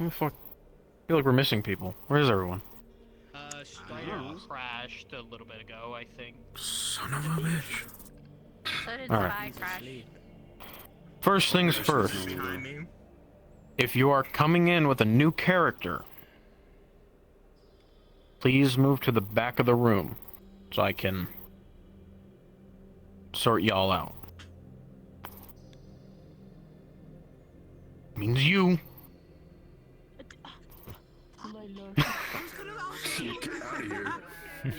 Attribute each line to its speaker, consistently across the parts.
Speaker 1: Who the fuck? I feel like we're missing people. Where is everyone?
Speaker 2: Steiner crashed a little bit ago, I think.
Speaker 1: Son of a bitch.
Speaker 3: So did
Speaker 1: Alright.
Speaker 3: Spy crash.
Speaker 1: First things first. If you are coming in with a new character, please move to the back of the room so I can sort y'all out. Means you.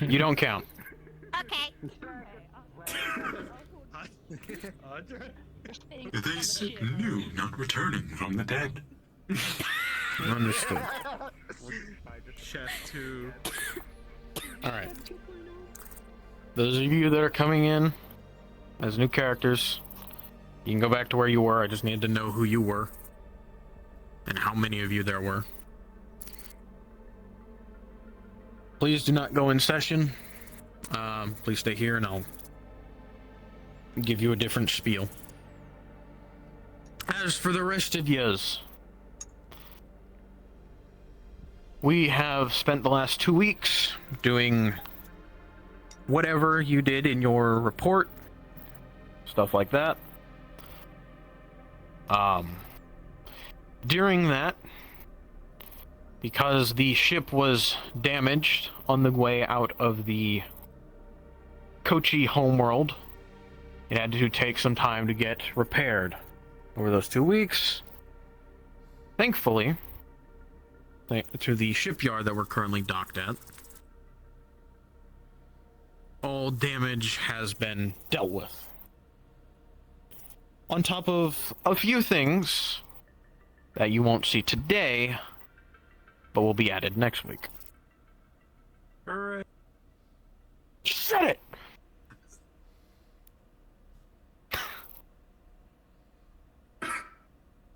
Speaker 1: You don't count.
Speaker 3: Okay.
Speaker 4: They said new, not returning from the dead.
Speaker 1: Understood.
Speaker 5: Chef 2.
Speaker 1: Alright. Those of you that are coming in as new characters, you can go back to where you were. I just needed to know who you were and how many of you there were. Please do not go in session. Please stay here and I'll give you a different spiel. As for the rest of yous, we have spent the last 2 weeks doing whatever you did in your report, stuff like that. During that, because the ship was damaged on the way out of the Kochi homeworld, it had to take some time to get repaired. Over those 2 weeks, thankfully, to the shipyard that we're currently docked at, all damage has been dealt with. On top of a few things that you won't see today, but will be added next week.
Speaker 5: Alright.
Speaker 1: Said it!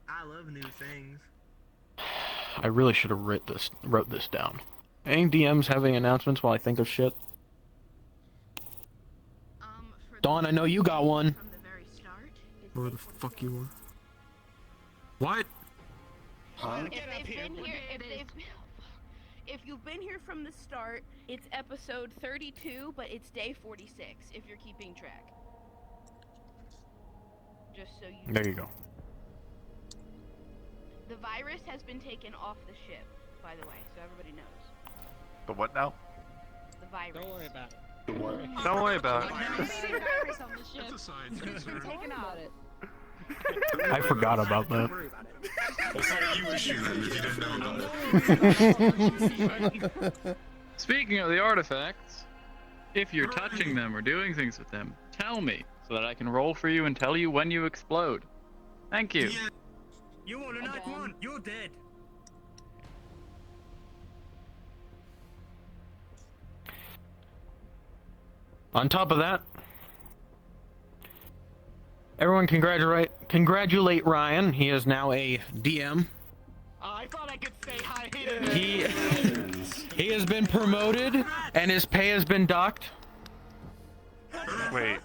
Speaker 5: I love new things.
Speaker 1: I really should have wrote this down. Any DMs have any announcements while I think of shit? Dawn, I know you got one.
Speaker 3: From the very start,
Speaker 1: Where the fuck you were? What?
Speaker 6: Huh?
Speaker 3: If you've been here from the start, it's episode 32, but it's day 46, if you're keeping track. Just so you know.
Speaker 1: There you go.
Speaker 3: The virus has been taken off the ship, by the way, so everybody knows.
Speaker 6: The what now?
Speaker 3: The virus.
Speaker 2: Don't worry about it.
Speaker 6: The what? Don't worry about it.
Speaker 4: It's a science concern.
Speaker 3: Taken out.
Speaker 1: I forgot about that.
Speaker 4: That's not you issue then if you didn't know about it.
Speaker 7: Speaking of the artifacts, if you're touching them or doing things with them, tell me so that I can roll for you and tell you when you explode. Thank you.
Speaker 5: Yeah. You are not one. You're dead.
Speaker 1: On top of that, everyone congratulate Ryan. He is now a DM.
Speaker 2: I thought I could say hi.
Speaker 1: He has been promoted and his pay has been docked.
Speaker 6: Wait.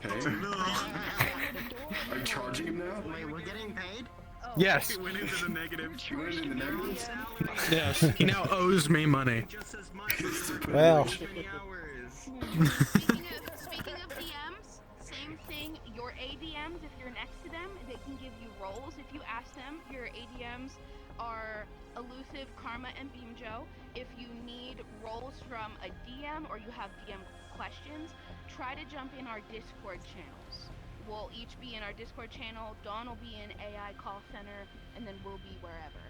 Speaker 4: Are you charging him now?
Speaker 5: Wait, we're getting paid?
Speaker 1: Yes.
Speaker 5: He went into the negative.
Speaker 4: You went in the negatives?
Speaker 1: Yes. He now owes me money.
Speaker 5: Just as much.
Speaker 8: Well.
Speaker 5: Many hours.
Speaker 3: Speaking of DMs, same thing. Your ADMs, if you're next to them, they can give you roles. If you ask them, your ADMs are Elusive, Karma, and Beamjo. If you need roles from a DM or you have DM questions, try to jump in our Discord channels. We'll each be in our Discord channel. Dawn will be in AI call center, and then we'll be wherever.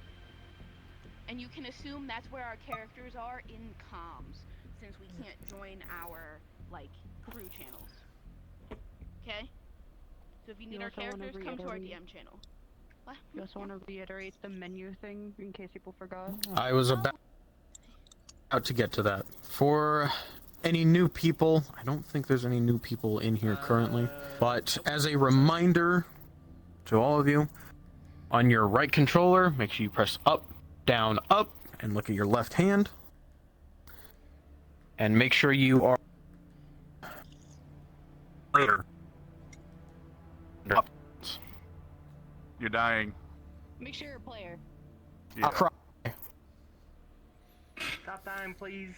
Speaker 3: And you can assume that's where our characters are in comms, since we can't join our crew channels. Okay? So if you need our characters, come to our DM channel. What?
Speaker 9: You also want to reiterate the menu thing in case people forgot?
Speaker 1: I was about to get to that. For any new people, I don't think there's any new people in here currently, but as a reminder to all of you, on your right controller, make sure you press up, down, up, and look at your left hand. And make sure you are later.
Speaker 6: You're dying.
Speaker 9: Make sure you're a player.
Speaker 6: Yeah.
Speaker 1: I'll cry.
Speaker 5: time, please.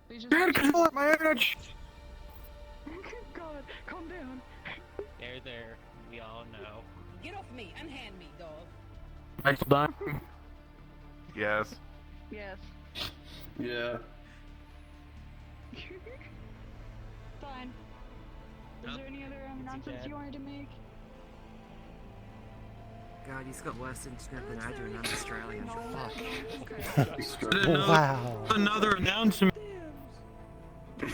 Speaker 9: Please just.
Speaker 1: Dad, control at my edge!
Speaker 9: God, calm down.
Speaker 2: There. We all know.
Speaker 8: Get off me, unhand me, dog.
Speaker 1: I still dying?
Speaker 6: Yes.
Speaker 9: Yes.
Speaker 10: Yeah.
Speaker 9: Fine. Is there any other announcements you wanted to make?
Speaker 8: God, he's got worse internet than I do, and I'm Australian.
Speaker 9: Okay.
Speaker 1: Wow. Another announcement.
Speaker 10: Uh-oh.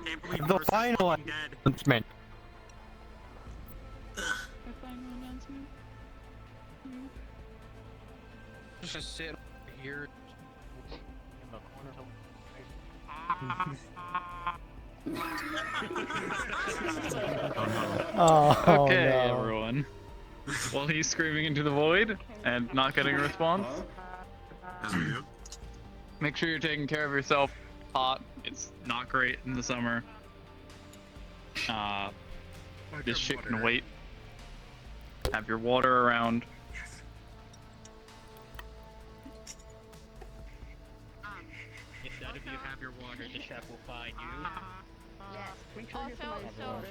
Speaker 5: Can't believe
Speaker 1: The
Speaker 5: we're
Speaker 1: final
Speaker 5: fucking dead.
Speaker 1: announcement.
Speaker 9: A final announcement?
Speaker 1: Just sit here in the corner. Oh,
Speaker 7: Okay,
Speaker 1: no.
Speaker 7: everyone. While he's screaming into the void and not getting a response,
Speaker 4: As we do.
Speaker 7: make sure you're taking care of yourself. Hot. It's not great in the summer. This shit can wait. Have your water around.
Speaker 2: If none of you have your water, the chef will find you.
Speaker 3: Yes.
Speaker 9: Make sure you get
Speaker 3: Also,
Speaker 9: somebody
Speaker 3: so
Speaker 9: water.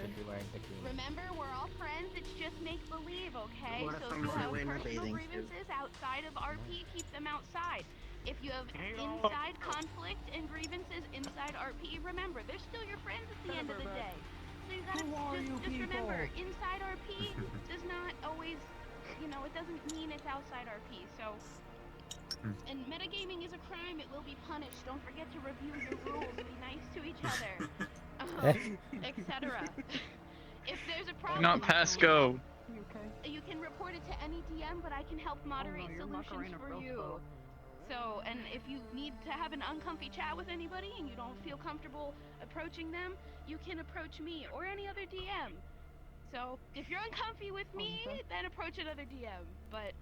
Speaker 3: remember, we're all friends. It's just make believe, okay?
Speaker 5: What if
Speaker 3: So if
Speaker 5: I'm
Speaker 3: you have
Speaker 5: really in my
Speaker 3: personal
Speaker 5: bathing
Speaker 3: grievances outside of RP, keep them outside. If you have inside conflict and grievances inside RP, remember, they're still your friends at the end of the day. So you gotta
Speaker 9: Who are you
Speaker 3: just remember,
Speaker 9: people?
Speaker 3: inside RP does not always, it doesn't mean it's outside RP. So, and metagaming is a crime. It will be punished. Don't forget to review your rules. Be nice to each other, etc. If there's a problem,
Speaker 7: Not pass go.
Speaker 9: You okay?
Speaker 3: you can report it to any DM, but I can help moderate
Speaker 9: your
Speaker 3: solutions
Speaker 9: Macarena
Speaker 3: for
Speaker 9: broke,
Speaker 3: you.
Speaker 9: though.
Speaker 3: So, and if you need to have an uncomfy chat with anybody and you don't feel comfortable approaching them, you can approach me or any other DM. So, if you're uncomfy with me, then approach another DM. But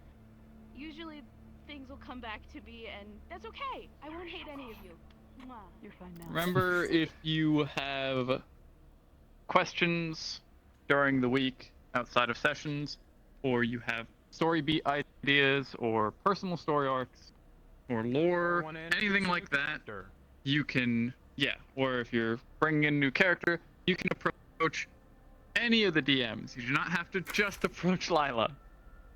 Speaker 3: usually things will come back to me, and that's okay. I won't hate any of you. Mwah.
Speaker 9: You're fine now.
Speaker 7: Remember, if you have questions during the week outside of sessions, or you have story beat ideas, or personal story arcs, or lore, anything like that, you can, or if you're bringing in a new character, you can approach any of the DMs. You do not have to just approach Lila.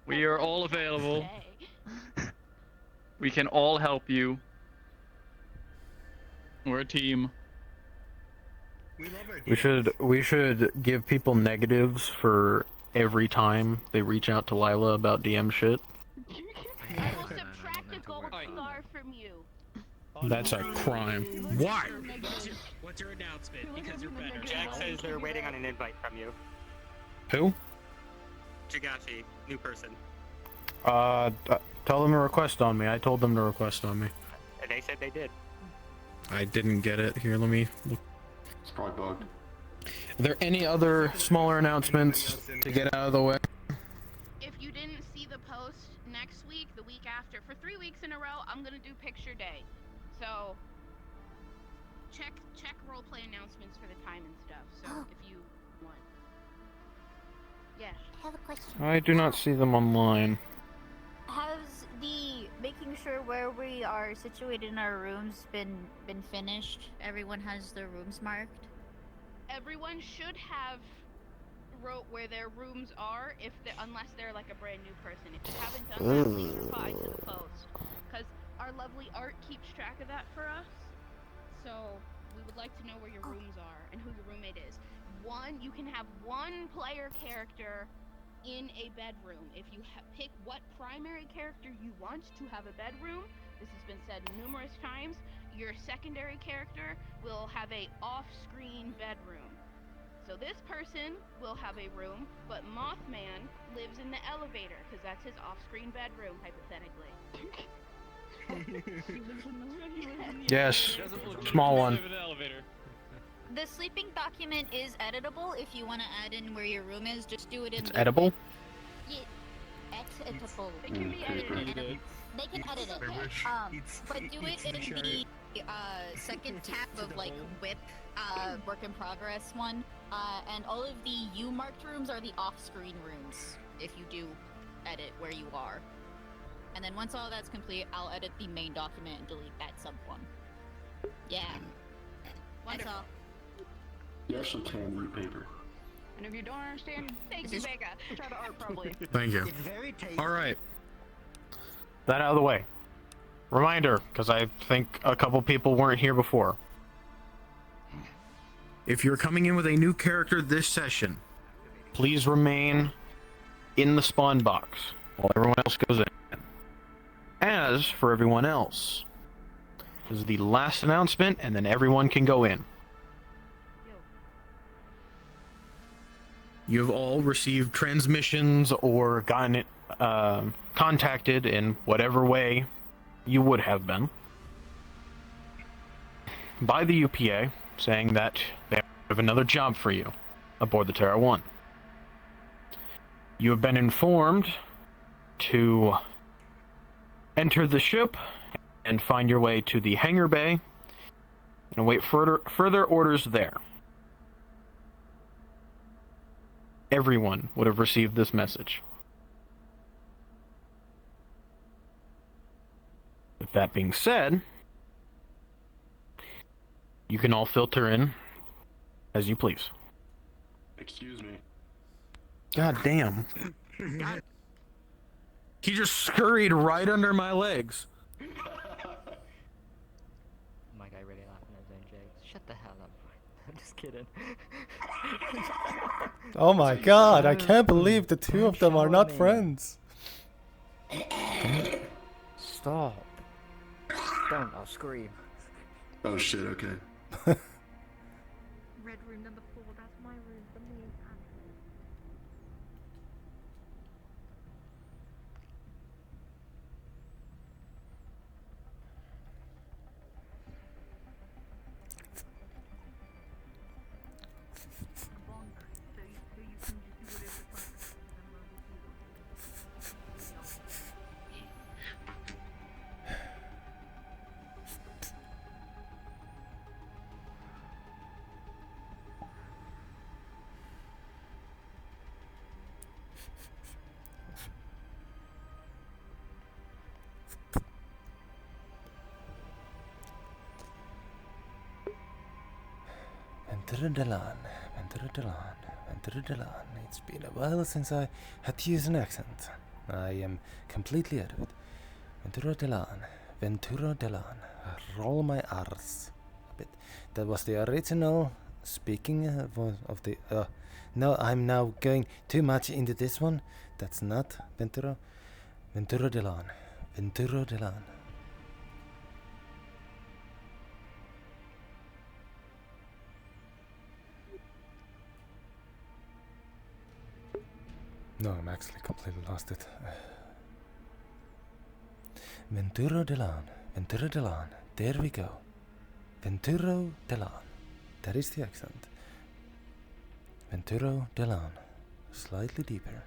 Speaker 7: We are all available. We can all help you. We're a team.
Speaker 5: We love our
Speaker 1: We should give people negatives for every time they reach out to Lila about DM shit.
Speaker 3: I will subtract a gold star from you.
Speaker 1: That's a crime. Why?
Speaker 2: What's your announcement? Because you're better.
Speaker 5: Jack says they're waiting on an invite from you.
Speaker 1: Who?
Speaker 5: Jagashi, new person.
Speaker 1: Tell them to request on me. I told them to request on me.
Speaker 5: And they said they did.
Speaker 1: I didn't get it. Here, let me look.
Speaker 10: It's probably bugged.
Speaker 1: Are there any other smaller announcements to get out of the way?
Speaker 3: If you didn't see the post next week, the week after, for 3 weeks in a row, I'm gonna do picture day. So check roleplay announcements for the time and stuff. So if you want. Yes.
Speaker 11: I have a question.
Speaker 1: I do not see them online.
Speaker 11: Has the making sure where we are situated in our rooms been finished? Everyone has their rooms marked?
Speaker 3: Everyone should have wrote where their rooms are, unless they're like a brand new person. If you haven't done that, please reply to the post, because our lovely art keeps track of that for us. So we would like to know where your rooms are and who your roommate is. You can have one player character in a bedroom. If you pick what primary character you want to have a bedroom, this has been said numerous times, your secondary character will have a off-screen bedroom. So this person will have a room, but Mothman lives in the elevator, because that's his off-screen bedroom, hypothetically.
Speaker 1: Yes, small one.
Speaker 11: The sleeping document is editable. If you want to add in where your room is, just do it in
Speaker 1: It's
Speaker 11: the...
Speaker 1: edible?
Speaker 11: Yeah, editable.
Speaker 3: It can be edited.
Speaker 11: They can edit it. But do it in the second tab of like whip work in progress one. And all of the U-marked rooms are the off-screen rooms, if you do edit where you are. And then once all that's complete, I'll edit the main document and delete that subform. Yeah. That's all.
Speaker 10: You actually can read paper.
Speaker 9: And if you don't understand, thank you, Becca. Try to art probably.
Speaker 1: Thank you.
Speaker 8: It's very tasty.
Speaker 1: All right. That out of the way. Reminder, because I think a couple people weren't here before. If you're coming in with a new character this session, please remain in the spawn box while everyone else goes in. As for everyone else, this is the last announcement, and then everyone can go in. You have all received transmissions or gotten contacted in whatever way you would have been by the UPA saying that they have another job for you aboard the Terra 1. You have been informed to enter the ship and find your way to the hangar bay and await further orders there. Everyone would have received this message. With that being said, you can all filter in as you please.
Speaker 10: Excuse me.
Speaker 1: God damn. He just scurried right under my legs.
Speaker 12: My guy really laughing at his own jokes. Shut the hell up. I'm just kidding.
Speaker 13: Oh my god, I can't believe the two of them are not friends.
Speaker 12: Stop. Don't, I'll scream.
Speaker 10: Oh shit, okay.
Speaker 9: Red room number 4, that's my room, the main
Speaker 13: Venturo Delon, Venturo Delon, Venturo Delon. It's been a while since I had to use an accent. I am completely out of it. Venturo Delon, Venturo Delon. Roll my R's a bit. That was the original speaking of the. No, I'm now going too much into this one. That's not Venturo. Venturo Delon. Venturo Delon. No, I'm actually completely lost it. Venturo Delon. Venturo Delon. There we go. Venturo Delon. That is the accent. Venturo Delon. Slightly deeper.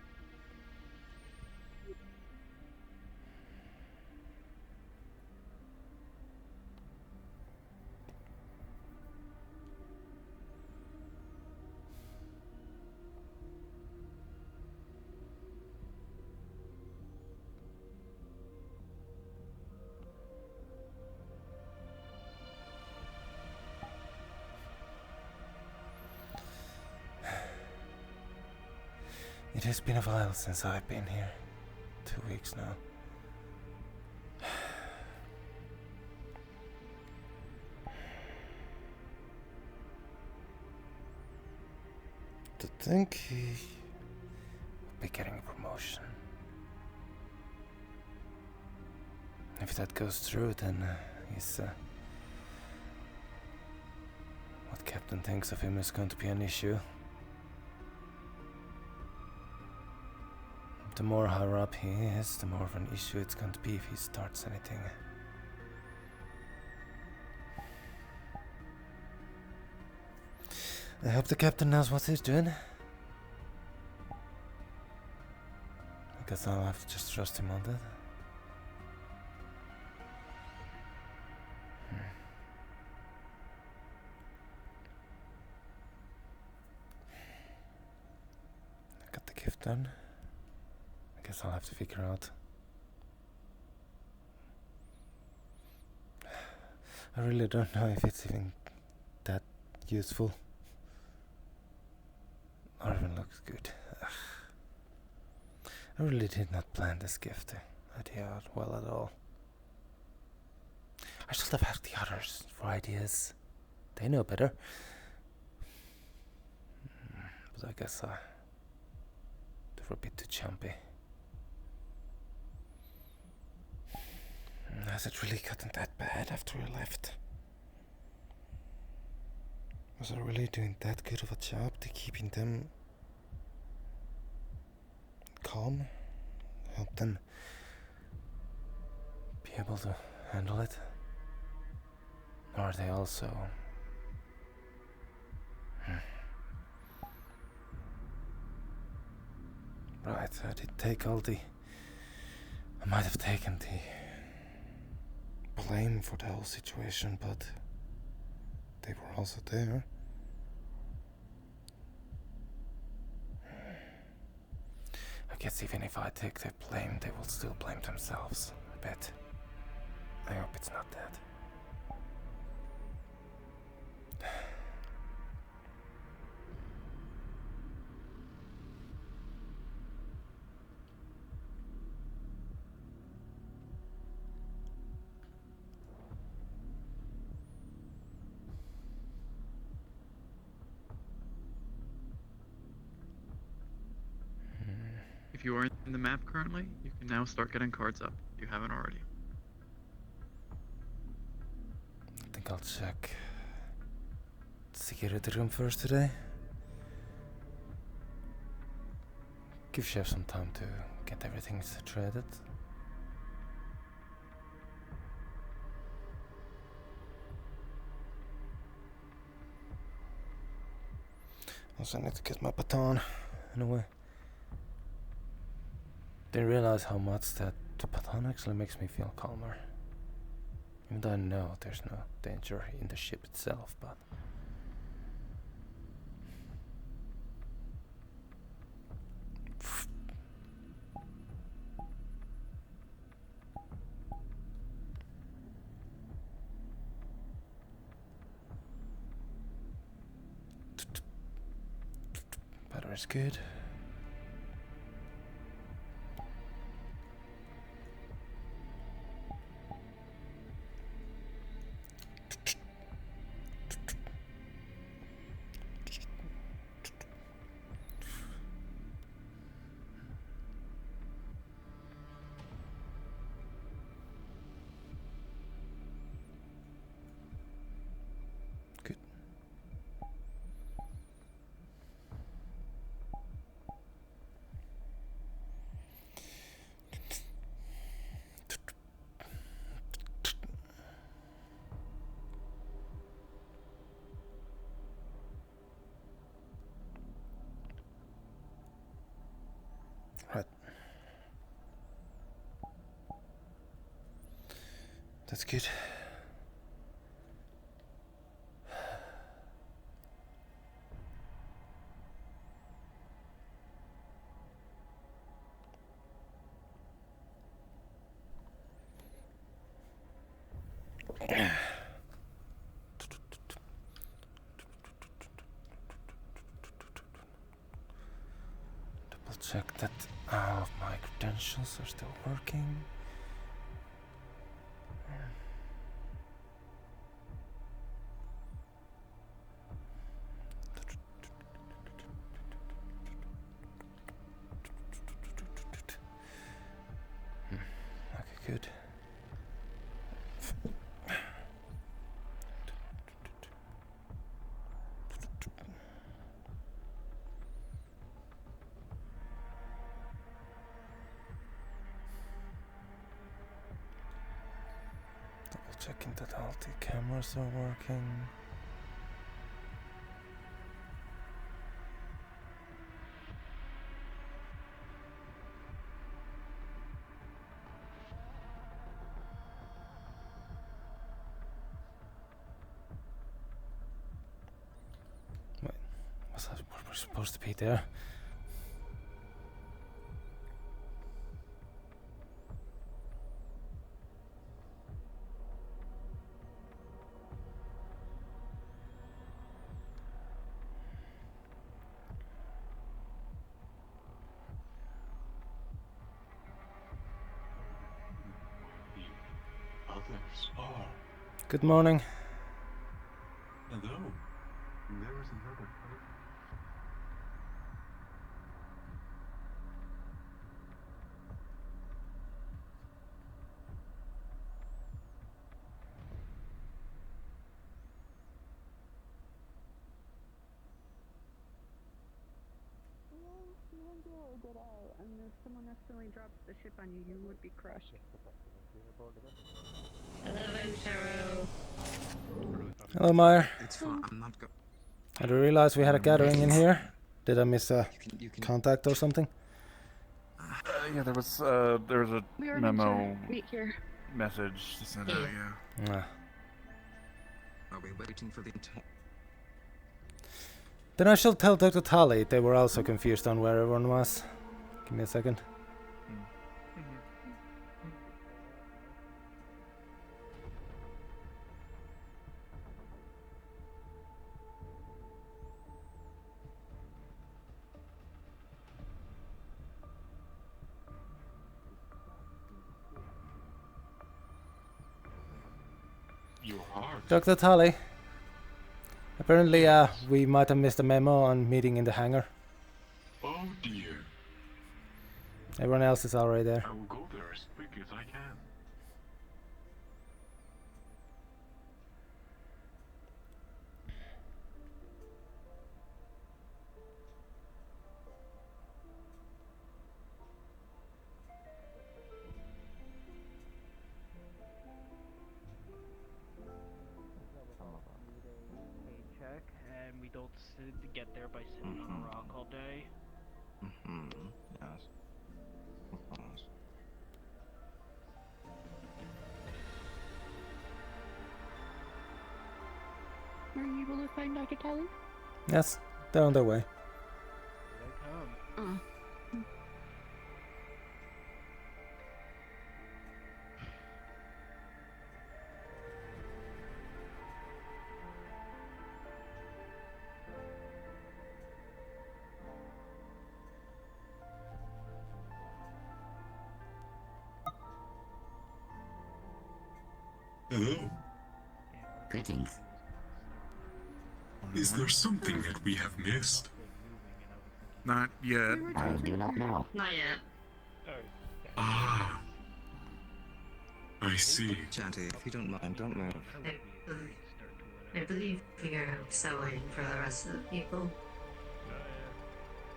Speaker 13: It has been a while since I've been here. 2 weeks now. To think he will be getting a promotion. If that goes through, then he's what Captain thinks of him is going to be an issue. The more higher up he is, the more of an issue it's going to be if he starts anything. I hope the captain knows what he's doing. I guess I'll have to just trust him on that. I got the gift done. I guess I'll have to figure out I really don't know if it's even that useful. Or even looks good. Ugh. I really did not plan this gift idea out well at all. I should have asked the others for ideas. They know better. But I guess they were a bit too jumpy. Has it really gotten that bad after I left? Was I really doing that good of a job to keeping them calm? Help them be able to handle it? Or are they also... Right, I did take all the... I might have taken the blame for the whole situation, but they were also there. I guess even if I take the blame, they will still blame themselves, I bet. I hope it's not that.
Speaker 7: If you are in the map currently, you can now start getting cards up if you haven't already.
Speaker 13: I think I'll check the security room first today. Give Chef some time to get everything situated. Also, I need to get my baton in a way. Didn't realize how much that the baton actually makes me feel calmer. Even though I know there's no danger in the ship itself, but... Battery's good. Right. That's good. Double check that all of my credentials are still working. Okay, good. Double checking that all the cameras are working. Wait, was that where we're supposed to be there?
Speaker 4: others are.
Speaker 13: Good morning.
Speaker 4: Hello. There was another.
Speaker 9: And if someone accidentally drops the ship on you, you would be crushed.
Speaker 14: Hello, Venturo.
Speaker 13: Hello, Meyer.
Speaker 8: It's fine. I'm not go.
Speaker 13: I didn't realize we had a gathering in here. Did I miss a contact or something?
Speaker 6: Yeah, there was a
Speaker 9: We were
Speaker 6: memo
Speaker 9: meant to meet here.
Speaker 6: message to send out. Yeah.
Speaker 8: Are we waiting for the entire?
Speaker 13: Then I shall tell Dr. Tully they were also confused on where everyone was. Give me a second.
Speaker 4: Your heart.
Speaker 13: Dr. Tully. Apparently, we might have missed a memo on meeting in the hangar.
Speaker 4: Oh dear.
Speaker 13: Everyone else is already there.
Speaker 4: I will go there as quick as I can.
Speaker 2: Paycheck, and we don't get there by sitting on a rock all day.
Speaker 8: Yes. Of course.
Speaker 9: Were you able to find Dr. Tully?
Speaker 13: Yes, they're on their way.
Speaker 9: Oh.
Speaker 4: Hello.
Speaker 12: Greetings.
Speaker 4: Is there something that we have missed?
Speaker 6: Not yet.
Speaker 12: I do not know.
Speaker 14: Not yet.
Speaker 4: Ah. I see.
Speaker 8: Chanty, if you don't mind, don't move.
Speaker 14: I believe we are still waiting for the rest of the people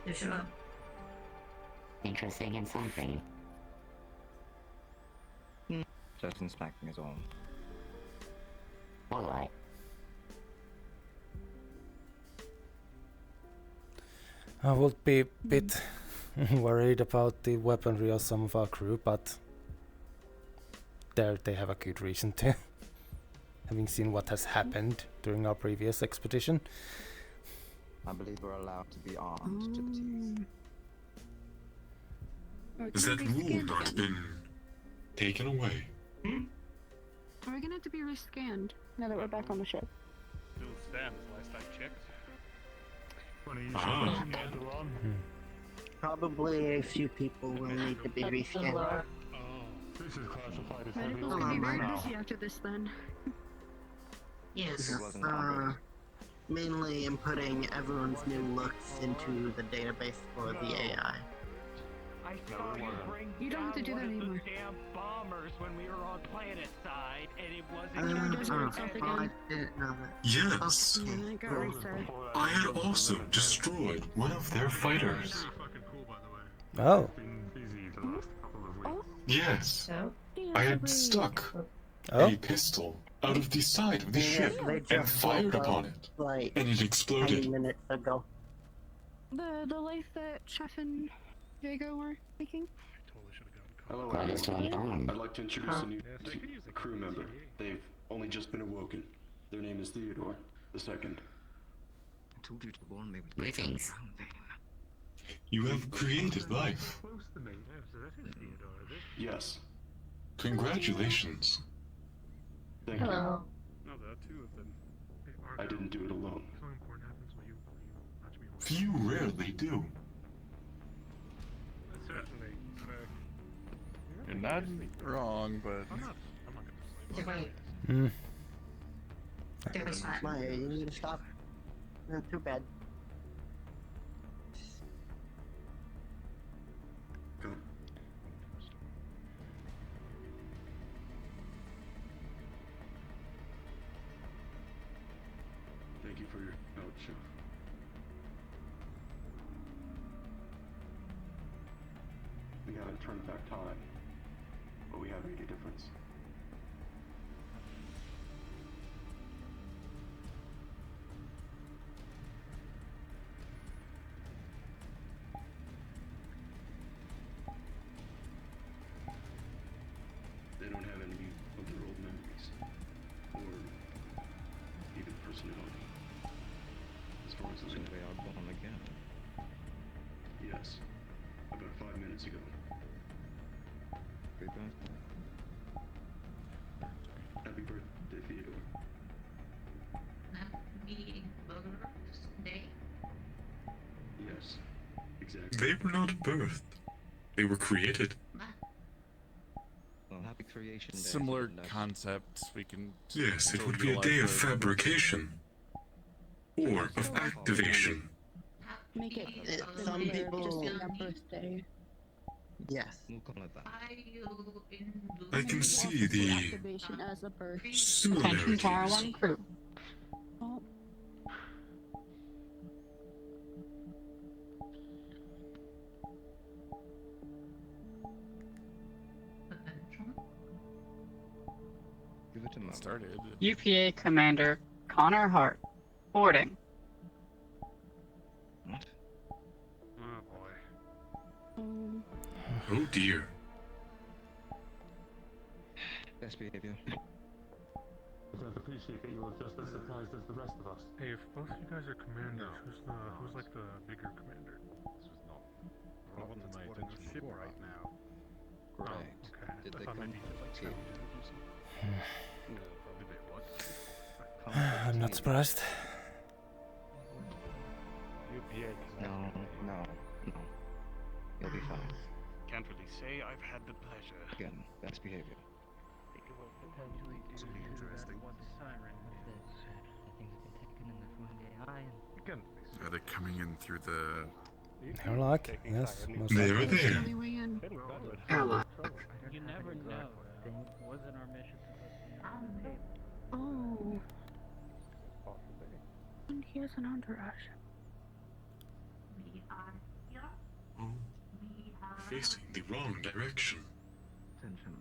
Speaker 14: to show up.
Speaker 12: Interesting in something.
Speaker 8: Just inspecting is all.
Speaker 12: All right.
Speaker 13: I would be a bit worried about the weaponry of some of our crew, but there they have a good reason to. Having seen what has happened during our previous expedition.
Speaker 8: I believe we're allowed to be armed to the teeth.
Speaker 4: Has that rule not been taken away?
Speaker 9: Are we gonna have to be rescanned now that we're back on the ship?
Speaker 2: Still stands last I checked.
Speaker 4: Ah.
Speaker 15: Probably a few people will need to be rescanned.
Speaker 9: Medical's gonna be very busy after this then.
Speaker 14: Yes.
Speaker 15: Mainly inputting everyone's new looks into the database for the AI.
Speaker 2: I saw you bring
Speaker 9: You don't have to do that anymore.
Speaker 2: damn bombers when we were on planet side, and it wasn't
Speaker 15: I didn't know that.
Speaker 4: Yes.
Speaker 9: Yeah, it got reset.
Speaker 4: I had also destroyed one of their fighters.
Speaker 13: Oh.
Speaker 4: Yes.
Speaker 14: So?
Speaker 4: I had stuck a pistol out of the side of the ship and fired upon it.
Speaker 15: Like
Speaker 4: And it exploded.
Speaker 15: 10 minutes ago.
Speaker 9: The life that Chef and Jago were making?
Speaker 10: Hello,
Speaker 12: Glad it's
Speaker 10: everyone.
Speaker 12: turned on.
Speaker 10: I'd like to introduce a new crew member. They've only just been awoken. Their name is Theodore the Second.
Speaker 8: I told you to warn me.
Speaker 12: Greetings.
Speaker 4: You have created life.
Speaker 10: Yes.
Speaker 4: Congratulations.
Speaker 10: Thank you.
Speaker 14: Hello.
Speaker 10: I didn't do it alone.
Speaker 4: Few rarely do.
Speaker 6: You're not wrong, but
Speaker 13: Hmm.
Speaker 15: Why, you need to stop. Too bad.
Speaker 10: Come. Thank you for your help, Chef. We haven't turned back time, but we have made a difference. They don't have any of their old memories, or even personality. As far as I know. They are born again. Yes, about 5 minutes ago. Happy birthday. Happy birthday, Theodore.
Speaker 14: Happy birthday.
Speaker 10: Yes, exactly.
Speaker 4: They were not birthed. They were created.
Speaker 16: Well, happy creation day.
Speaker 6: Similar concept. We can.
Speaker 4: Yes, it
Speaker 6: still
Speaker 4: would be a
Speaker 6: utilize
Speaker 4: day of
Speaker 6: the-
Speaker 4: fabrication. Or of activation.
Speaker 9: Make it
Speaker 15: Some people.
Speaker 9: just on their birthday.
Speaker 15: Yes.
Speaker 16: We'll call it that.
Speaker 4: I can see the
Speaker 9: Activation as a birth.
Speaker 4: similarities.
Speaker 9: Tower 1 crew. Oh.
Speaker 16: Give it a moment.
Speaker 6: Started.
Speaker 17: UPA Commander Connor Hart. Boarding.
Speaker 16: What?
Speaker 2: Oh boy.
Speaker 4: Oh dear.
Speaker 16: Best behavior.
Speaker 10: I'd appreciate that you were just as surprised as the rest of us.
Speaker 18: Hey, if both you guys are commanders, who's like the bigger commander?
Speaker 19: This was not brought to my attention before right now.
Speaker 16: Right.
Speaker 18: Okay.
Speaker 16: Did
Speaker 18: I
Speaker 16: they
Speaker 18: thought
Speaker 16: come
Speaker 18: maybe you did like
Speaker 16: to you?
Speaker 18: scavengers or something.
Speaker 19: No, probably they what?
Speaker 13: I'm not surprised.
Speaker 16: UPA. No. You'll be fine.
Speaker 19: Can't really say I've had the pleasure.
Speaker 16: Again, best behavior.
Speaker 2: Think it will potentially do
Speaker 19: Something
Speaker 2: to
Speaker 19: interesting.
Speaker 2: that one siren.
Speaker 12: Things have been taken in the food AI and
Speaker 19: Again,
Speaker 6: Are they coming in through the?
Speaker 13: Airlock? Yes, most
Speaker 4: They
Speaker 13: likely.
Speaker 4: were there.
Speaker 9: Only way in.
Speaker 15: Airlock.
Speaker 2: You never know. Wasn't our mission supposed to be on the table?
Speaker 9: Oh. And he has an entourage.
Speaker 14: We are here.
Speaker 4: Oh,
Speaker 14: We are
Speaker 4: facing the wrong direction.
Speaker 16: Attention.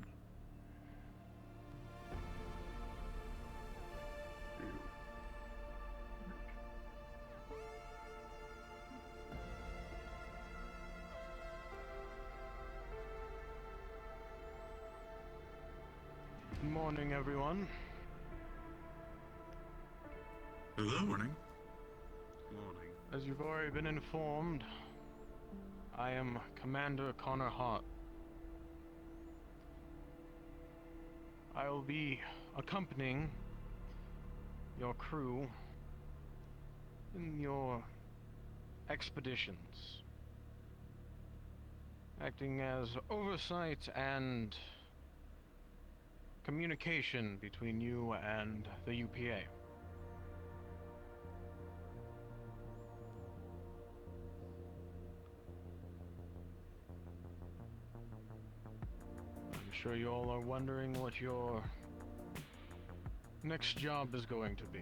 Speaker 1: Good morning, everyone.
Speaker 4: Hello.
Speaker 6: Morning.
Speaker 19: morning.
Speaker 1: As you've already been informed, I am Commander Connor Hart. I will be accompanying your crew in your expeditions, acting as oversight and communication between you and the UPA. I'm sure you all are wondering what your next job is going to be.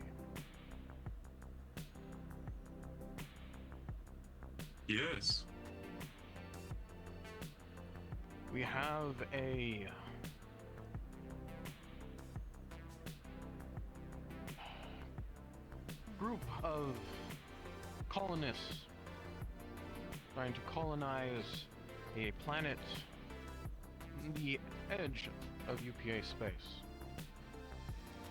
Speaker 4: Yes.
Speaker 1: We have a group of colonists trying to colonize a planet on the edge of UPA space.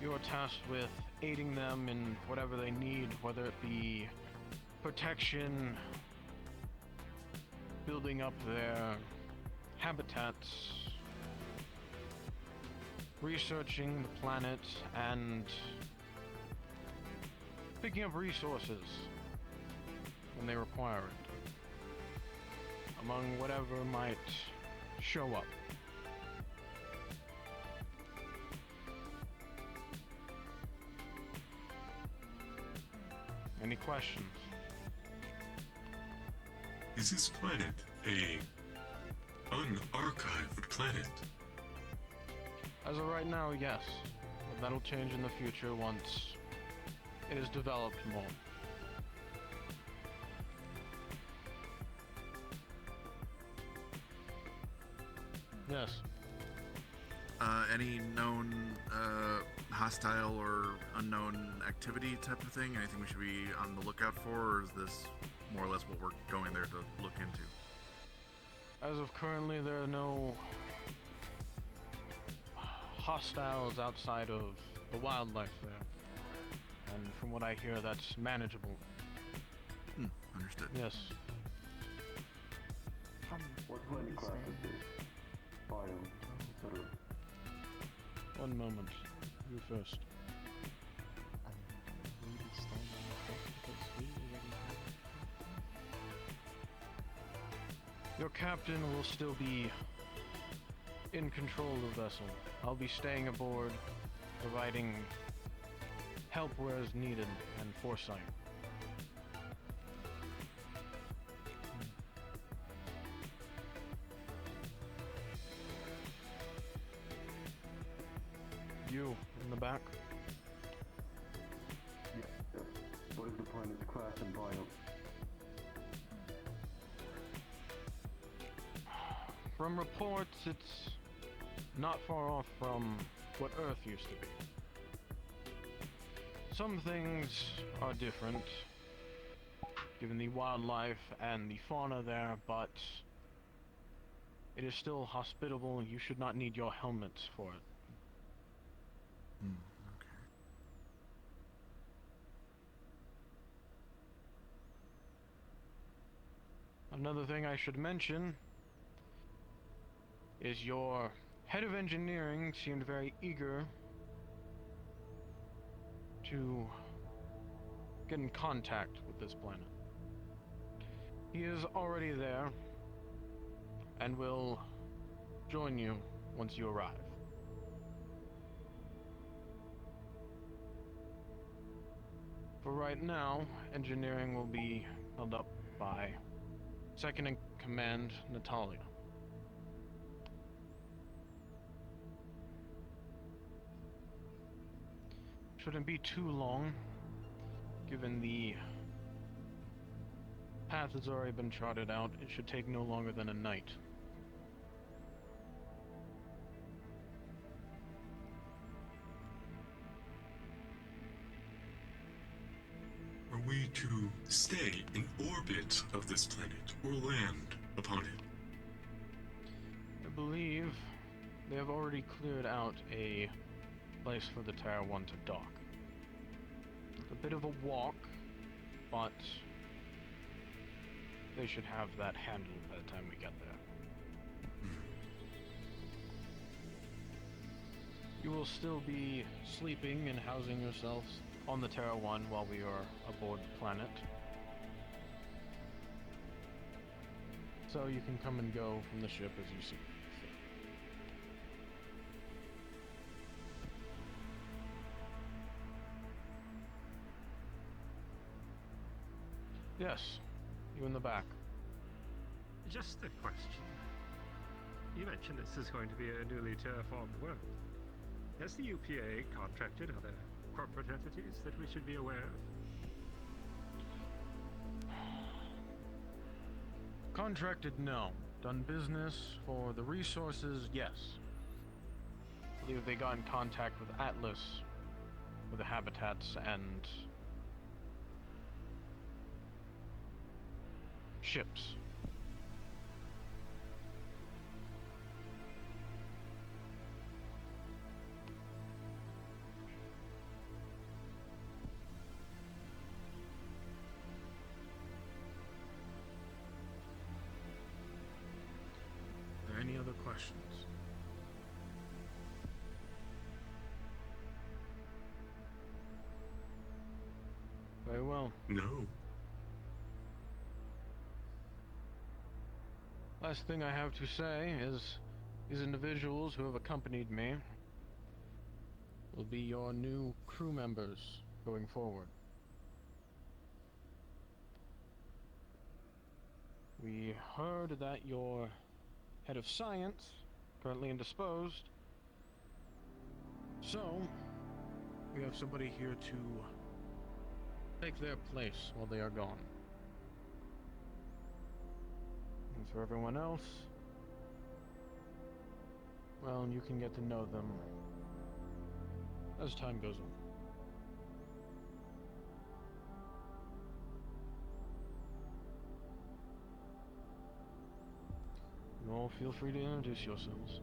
Speaker 1: You are tasked with aiding them in whatever they need, whether it be protection, building up their habitats, researching the planet, and picking up resources when they require it, among whatever might show up. Any questions?
Speaker 4: Is this planet a unarchived planet?
Speaker 1: As of right now, yes. But that'll change in the future once it is developed more. Yes.
Speaker 6: Any known hostile or unknown activity type of thing? Anything we should be on the lookout for, or is this more or less what we're going there to look into?
Speaker 1: As of currently, there are no hostiles outside of the wildlife there. And from what I hear, that's manageable.
Speaker 6: Understood.
Speaker 1: Yes.
Speaker 10: What planet class is this? Biome, etc.
Speaker 1: One moment. You first.
Speaker 12: Will be staying on the ship because we already have
Speaker 1: Your captain will still be in control of the vessel. I'll be staying aboard, providing help where is needed and foresight. You in the back.
Speaker 10: Yes. What is the planet's class and biome?
Speaker 1: From reports, it's not far off from what Earth used to be. Some things are different, given the wildlife and the fauna there, but it is still hospitable. You should not need your helmets for it. Another thing I should mention is your head of engineering seemed very eager to get in contact with this planet. He is already there and will join you once you arrive. For right now, engineering will be held up by Second in Command, Natalia. Shouldn't be too long, given the path has already been charted out. It should take no longer than a night.
Speaker 4: Are we to stay in orbit of this planet or land upon it?
Speaker 1: I believe they have already cleared out a place for the Terra 1 to dock. It's a bit of a walk, but they should have that handled by the time we get there. You will still be sleeping and housing yourselves on the Terra 1 while we are aboard the planet. So you can come and go from the ship as you see. Yes, you in the back.
Speaker 18: Just a question. You mentioned this is going to be a newly terraformed world. Has the UPA contracted other corporate entities that we should be aware of?
Speaker 1: Contracted, no. Done business for the resources, yes. I believe they got in contact with Atlas, with the habitats and ships. Are there any other questions? Very well.
Speaker 4: No.
Speaker 1: Last thing I have to say is these individuals who have accompanied me will be your new crew members going forward. We heard that your head of science, currently indisposed. So, we have somebody here to take their place while they are gone. And for everyone else, well, you can get to know them as time goes on. You all feel free to introduce yourselves.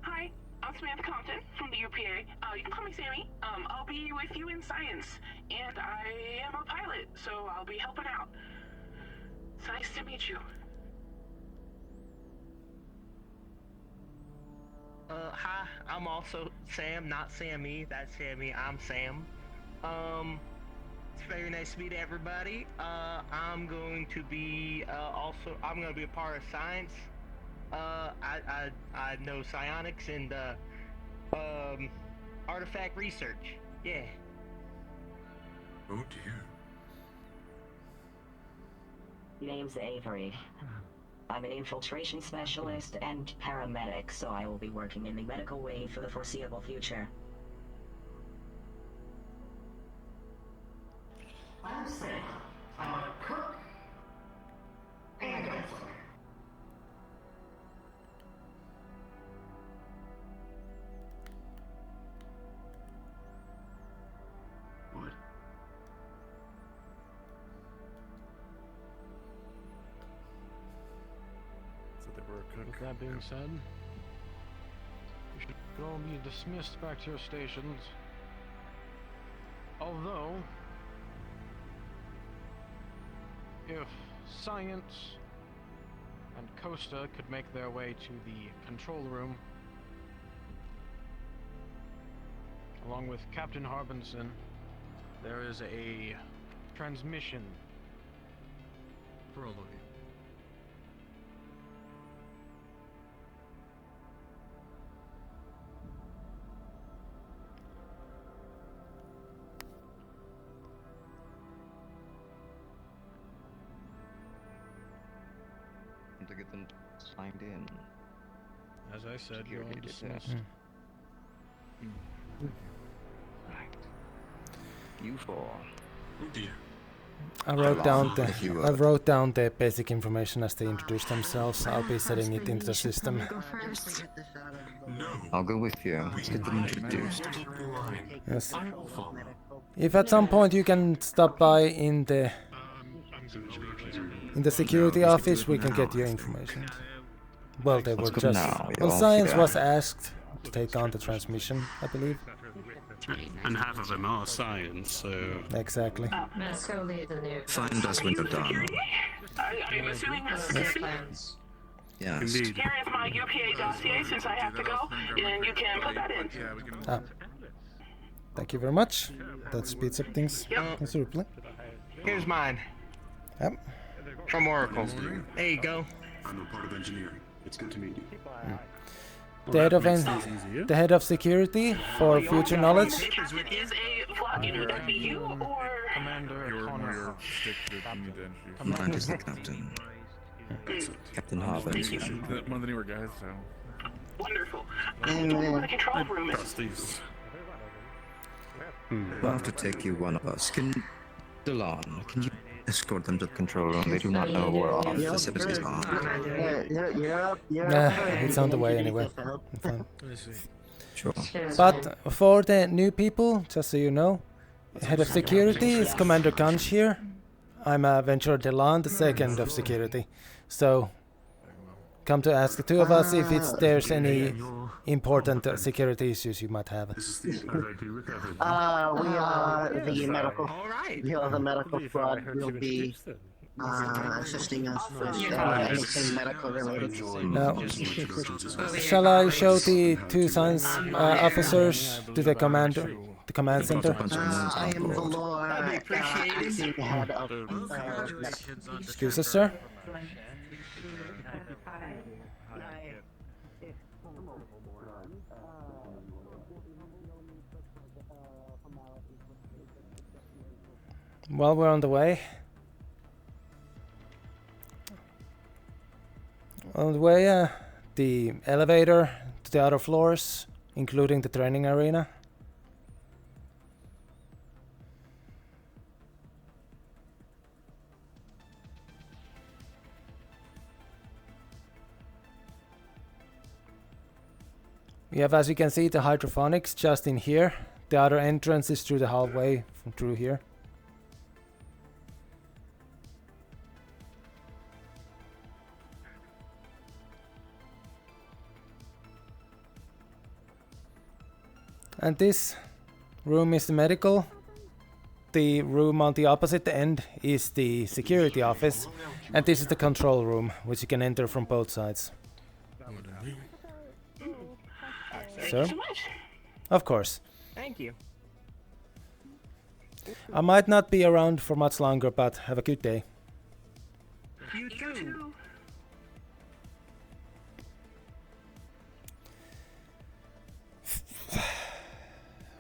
Speaker 20: Hi, I'm Samantha Compton from the UPA. You can call me Sammy. I'll be with you in science, and I am a pilot, so I'll be helping out. It's nice to meet you.
Speaker 15: Hi, I'm also Sam, not Sammy. That's Sammy. I'm Sam. It's very nice to meet everybody. I'm going to be I'm going to be a part of science. I know psionics and artifact research. Yeah.
Speaker 4: Oh dear.
Speaker 21: Name's Avery. I'm an infiltration specialist and paramedic, so I will be working in the medical wing for the foreseeable future. I'm sick. I'm a cook and a counselor.
Speaker 10: What?
Speaker 1: So they were a cook. With that being said, you should all be dismissed back to your stations. Although, if Science and Costa could make their way to the control room, along with Captain Harbinson, there is a transmission for all of you.
Speaker 16: To get them signed in.
Speaker 1: As I said, you're all
Speaker 16: Security
Speaker 1: dismissed.
Speaker 16: detest. Right. You four.
Speaker 4: Oh dear.
Speaker 13: I wrote down the basic information as they introduce themselves. I'll be setting it into the system.
Speaker 16: I'll go with you. Let's get them introduced.
Speaker 13: Yes. If at some point you can stop by in the security office, we can get your information. Well, they were just. Well, Science was asked to take on the transmission, I believe.
Speaker 22: And half of them are science, so...
Speaker 13: Exactly.
Speaker 16: Find us when you're done.
Speaker 20: I'm assuming that's security?
Speaker 16: Yes.
Speaker 22: Indeed.
Speaker 20: Here is my UPA dossier since I have to go, and you can put that in.
Speaker 13: Ah. Thank you very much. That speeds up things considerably.
Speaker 15: Here's mine.
Speaker 13: Yep.
Speaker 15: From Oracle. There you go.
Speaker 10: I'm a part of engineering. It's good to meet you.
Speaker 13: The head of security for future knowledge.
Speaker 20: Is a vlog, would that be you or
Speaker 1: Commander Connor?
Speaker 16: Mine is the captain. Captain Harvin.
Speaker 6: One of the newer guys, so.
Speaker 20: Wonderful. The control room is.
Speaker 22: Trustees.
Speaker 16: We'll have to take you one of us. Delon, can you escort them to the control room? They do not know where our facilities are.
Speaker 13: It's on the way anyway. Fine.
Speaker 16: Sure.
Speaker 13: But for the new people, just so you know, head of security is Commander Gunch here. I'm Venturo Delon, the second of security. So, come to ask the two of us if there's any important security issues you might have.
Speaker 15: We are the medical. We are the medical squad. We'll be assisting us with anything medical related.
Speaker 13: Now, shall I show the two science officers to the command center?
Speaker 15: I am the Lord, acting head of.
Speaker 13: Excuse us, sir. Well, we're on the way. On the way, the elevator to the other floors, including the training arena. We have, as you can see, the hydroponics just in here. The other entrance is through the hallway through here. And this room is the medical. The room on the opposite end is the security office. And this is the control room, which you can enter from both sides. Sir?
Speaker 15: So much.
Speaker 13: Of course.
Speaker 15: Thank you.
Speaker 13: I might not be around for much longer, but have a good day.
Speaker 15: You too.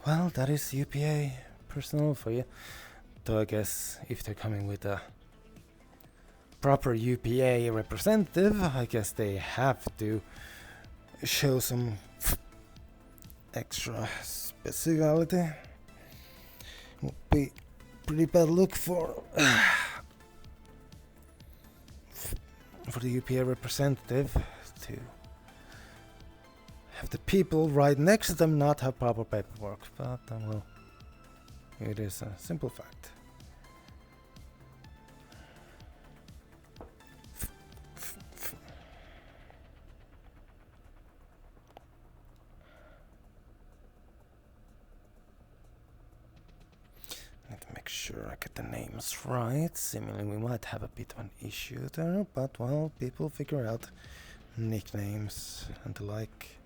Speaker 13: Well, that is UPA personnel for you. Though I guess if they're coming with a proper UPA representative, I guess they have to show some extra speciality. Would be pretty bad look for the UPA representative to have the people right next to them not have proper paperwork, but well, it is a simple fact. Need to make sure I get the names right. Seemingly we might have a bit of an issue there, but well, people figure out nicknames and the like.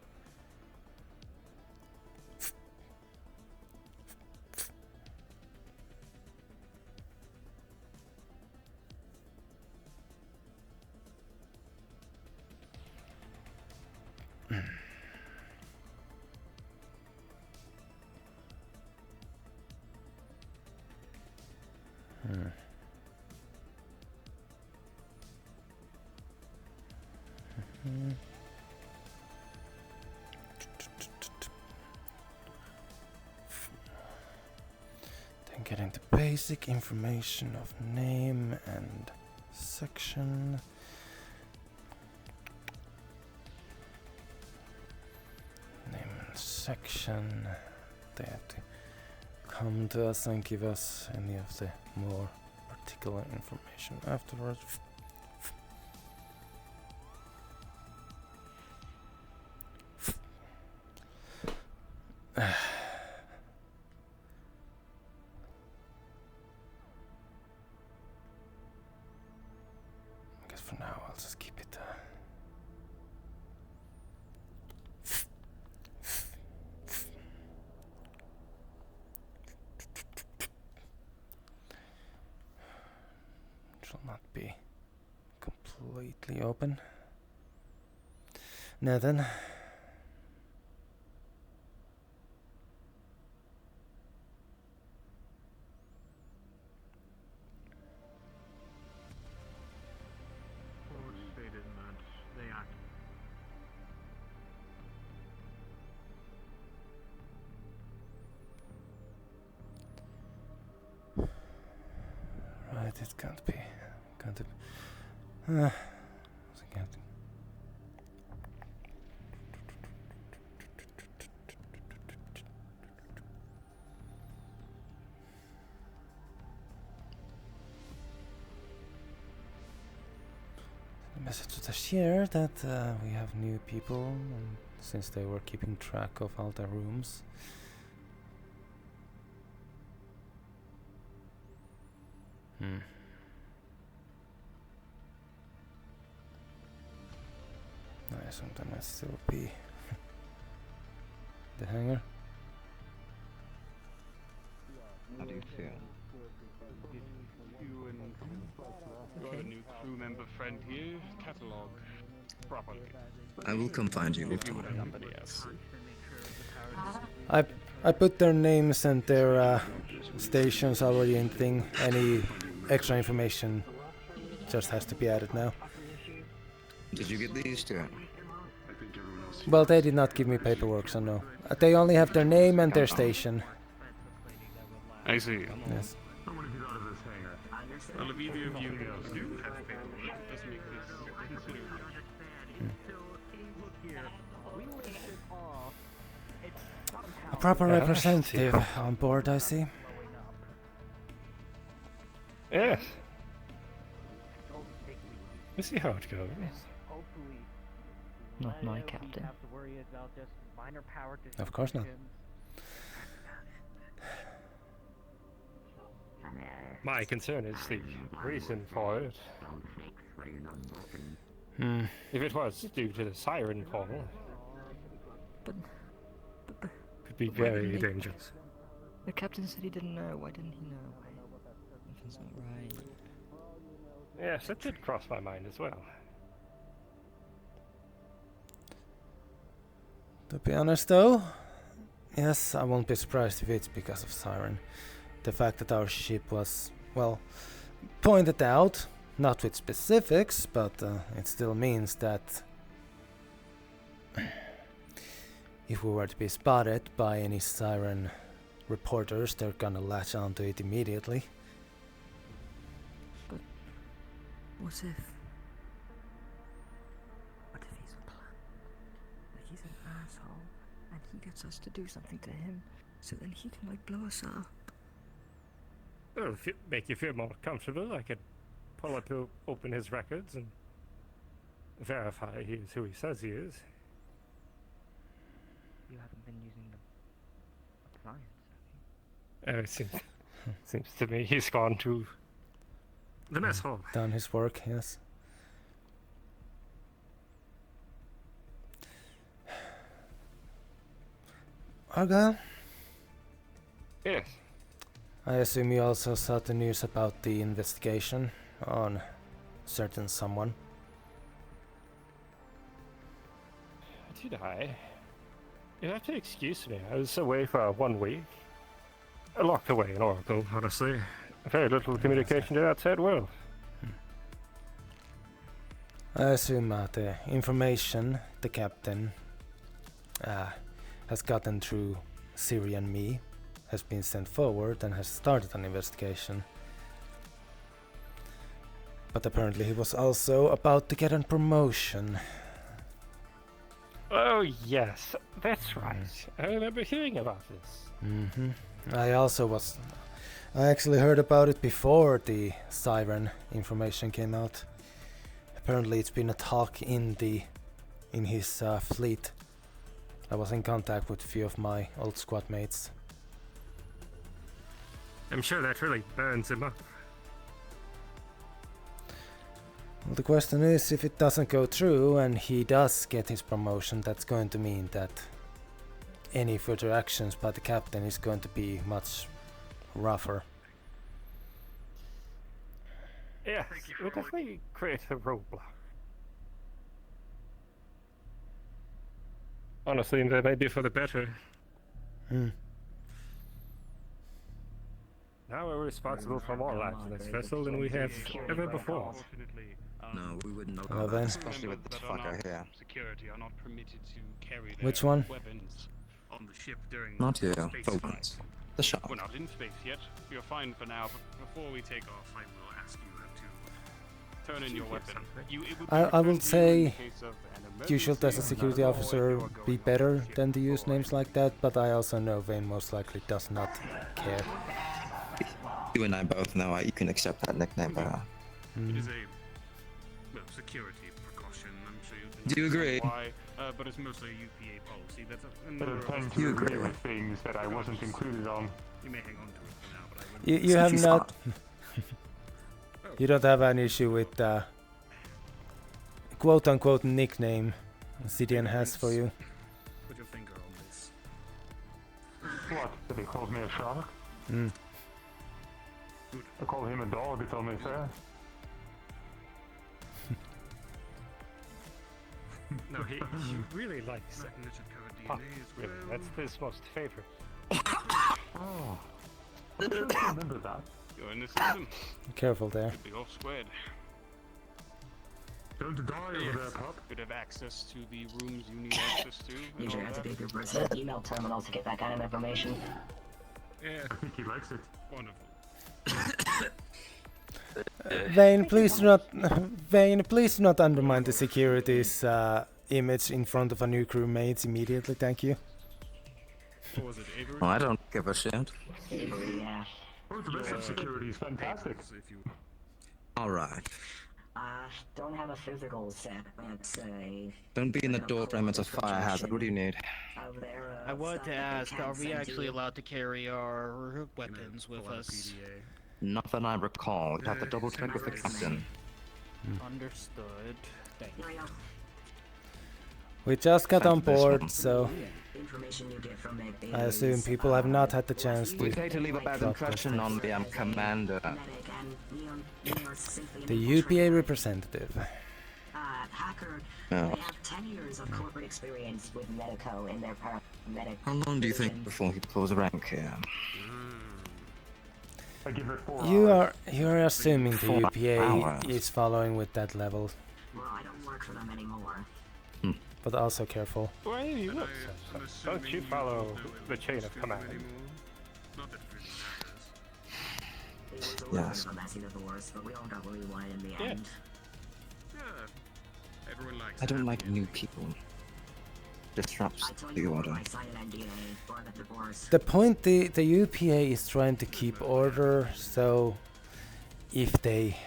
Speaker 13: Then getting the basic information of name and section. Name and section. They have to come to us and give us any of the more particular information afterwards. I guess for now I'll just keep it shall not be completely open. Now then. Right, it can't be. Can't it? Can't. The message to the share that we have new people, and since they were keeping track of all the rooms. I assume that might still be the hangar.
Speaker 3: How do you feel?
Speaker 18: You and got a new crew member friend here. Catalog properly.
Speaker 16: I will come find you. We'll
Speaker 18: If you would accompany us.
Speaker 13: I put their names and their stations already in thing. Any extra information just has to be added now.
Speaker 16: Did you get these two?
Speaker 13: Well, they did not give me paperwork, so no. They only have their name and their station.
Speaker 22: I see.
Speaker 13: Yes.
Speaker 22: Well, if either of you do have paperwork, let's make this considerable.
Speaker 13: A proper representative on board, I see.
Speaker 19: Yes. We'll see how it goes.
Speaker 12: Not my captain.
Speaker 13: Of course not.
Speaker 19: My concern is the reason for it. If it was due to the siren call, could be very dangerous.
Speaker 12: The captain said he didn't know. Why didn't he know? Something's not right.
Speaker 19: Yes, that did cross my mind as well.
Speaker 13: To be honest though, yes, I won't be surprised if it's because of siren. The fact that our ship was, well, pointed out, not with specifics, but it still means that if we were to be spotted by any siren reporters, they're gonna latch onto it immediately.
Speaker 12: But what if he's a plan? Like he's an asshole, and he gets us to do something to him, so then he can like blow us up.
Speaker 19: Well, if it make you feel more comfortable, I could pull up open his records and verify he is who he says he is.
Speaker 2: You haven't been using the appliance, have you?
Speaker 19: Seems to me he's gone to the mess hall.
Speaker 13: Done his work, yes. Argyle?
Speaker 19: Yes.
Speaker 13: I assume you also saw the news about the investigation on certain someone.
Speaker 19: Did I? You'll have to excuse me. I was away for 1 week. Locked away in Oracle, honestly. Very little communication to the outside world.
Speaker 13: I assume the information the captain has gotten through Siri and me has been sent forward and has started an investigation. But apparently he was also about to get a promotion.
Speaker 19: Oh yes, that's right. I remember hearing about this.
Speaker 13: I actually heard about it before the siren information came out. Apparently it's been a talk in his fleet. I was in contact with a few of my old squad mates.
Speaker 19: I'm sure that really burns him up.
Speaker 13: Well, the question is, if it doesn't go through and he does get his promotion, that's going to mean that any further actions by the captain is going to be much rougher.
Speaker 19: Yes, it would definitely create a roadblock. Honestly, that may be for the better. Now we're responsible for more lives in this vessel than we have ever before.
Speaker 16: No, we wouldn't know
Speaker 13: Well
Speaker 16: about
Speaker 13: then.
Speaker 16: that, especially with this fucker here.
Speaker 22: Security are not permitted to carry their
Speaker 13: Which one?
Speaker 22: weapons on the ship during
Speaker 16: Not you,
Speaker 22: space
Speaker 16: Phobos.
Speaker 22: flight.
Speaker 16: The shop.
Speaker 22: We're not in space yet. You're fine for now, but before we take off, I will ask you to turn in your weapon.
Speaker 13: I will say you should, as a security officer, be better than to use names like that, but I also know Vane most likely does not care.
Speaker 16: You and I both know you can accept that nickname, but
Speaker 22: It is a security precaution. I'm sure you can
Speaker 16: Do you agree?
Speaker 22: why, but it's mostly a UPA policy. That's
Speaker 4: But it tends to agree with things that I wasn't included on.
Speaker 22: You may hang on to it for now, but I wouldn't.
Speaker 13: You have not... You don't have an issue with the quote-unquote nickname CDN has for you?
Speaker 22: Put your finger on this.
Speaker 4: What? Did he call me a shark? I call him a dog, it's only fair.
Speaker 19: No, he really likes it. Puck, really, that's his most favorite.
Speaker 4: Oh. I'm sure I remember that.
Speaker 22: You're in the system.
Speaker 13: Careful there.
Speaker 22: Should be all squared.
Speaker 10: Don't die over there, pup.
Speaker 22: Could have access to the rooms you need access to. and
Speaker 21: User
Speaker 22: all
Speaker 21: has a
Speaker 22: that.
Speaker 21: bigger personal email terminal to get that kind of information.
Speaker 22: Yeah.
Speaker 10: I think he likes it.
Speaker 22: Wonderful.
Speaker 13: Vane, please do not. Vane, please do not undermine the security's image in front of our new crewmates immediately. Thank you.
Speaker 22: What was it, Avery?
Speaker 16: Oh, I don't give a shit.
Speaker 21: Yeah.
Speaker 10: Oh, the rest of security is fantastic.
Speaker 16: Alright.
Speaker 21: Don't have a physical set, but
Speaker 16: Don't be in the doorframe, it's a fire hazard. What do you need?
Speaker 2: I wanted to ask, are we actually allowed to carry our weapons with us?
Speaker 16: Not that I recall. You have to double check with the captain.
Speaker 2: Understood. Thank you.
Speaker 13: We just got on
Speaker 16: Thank you, this
Speaker 13: board,
Speaker 16: one.
Speaker 13: so I assume people have not had the chance to.
Speaker 16: We'd hate to leave a bad impression on the commander.
Speaker 21: The
Speaker 13: The UPA representative.
Speaker 21: Hacker,
Speaker 16: Yeah.
Speaker 21: they have 10 years of corporate experience with Medico in their paramedic.
Speaker 16: How long do you think before he pulls rank here?
Speaker 10: I give it 4
Speaker 13: You
Speaker 10: hours.
Speaker 13: are assuming the
Speaker 16: 4
Speaker 13: UPA
Speaker 16: hours.
Speaker 13: is following with that level,
Speaker 21: Well, I don't work for them anymore.
Speaker 13: but also careful.
Speaker 19: Why do you look so? Don't you follow the chain of command?
Speaker 22: Not that it really matters.
Speaker 21: It was a little
Speaker 16: Yes.
Speaker 21: bit of a messy divorce, but we all got what we wanted in the
Speaker 19: Yeah.
Speaker 21: end.
Speaker 22: Yeah. Everyone likes
Speaker 16: I don't
Speaker 22: happy
Speaker 16: like new people. Disrupts
Speaker 21: I told
Speaker 16: the
Speaker 21: you
Speaker 16: order.
Speaker 21: I signed an NDA for the divorce.
Speaker 13: The point the UPA is trying to keep order, so if they,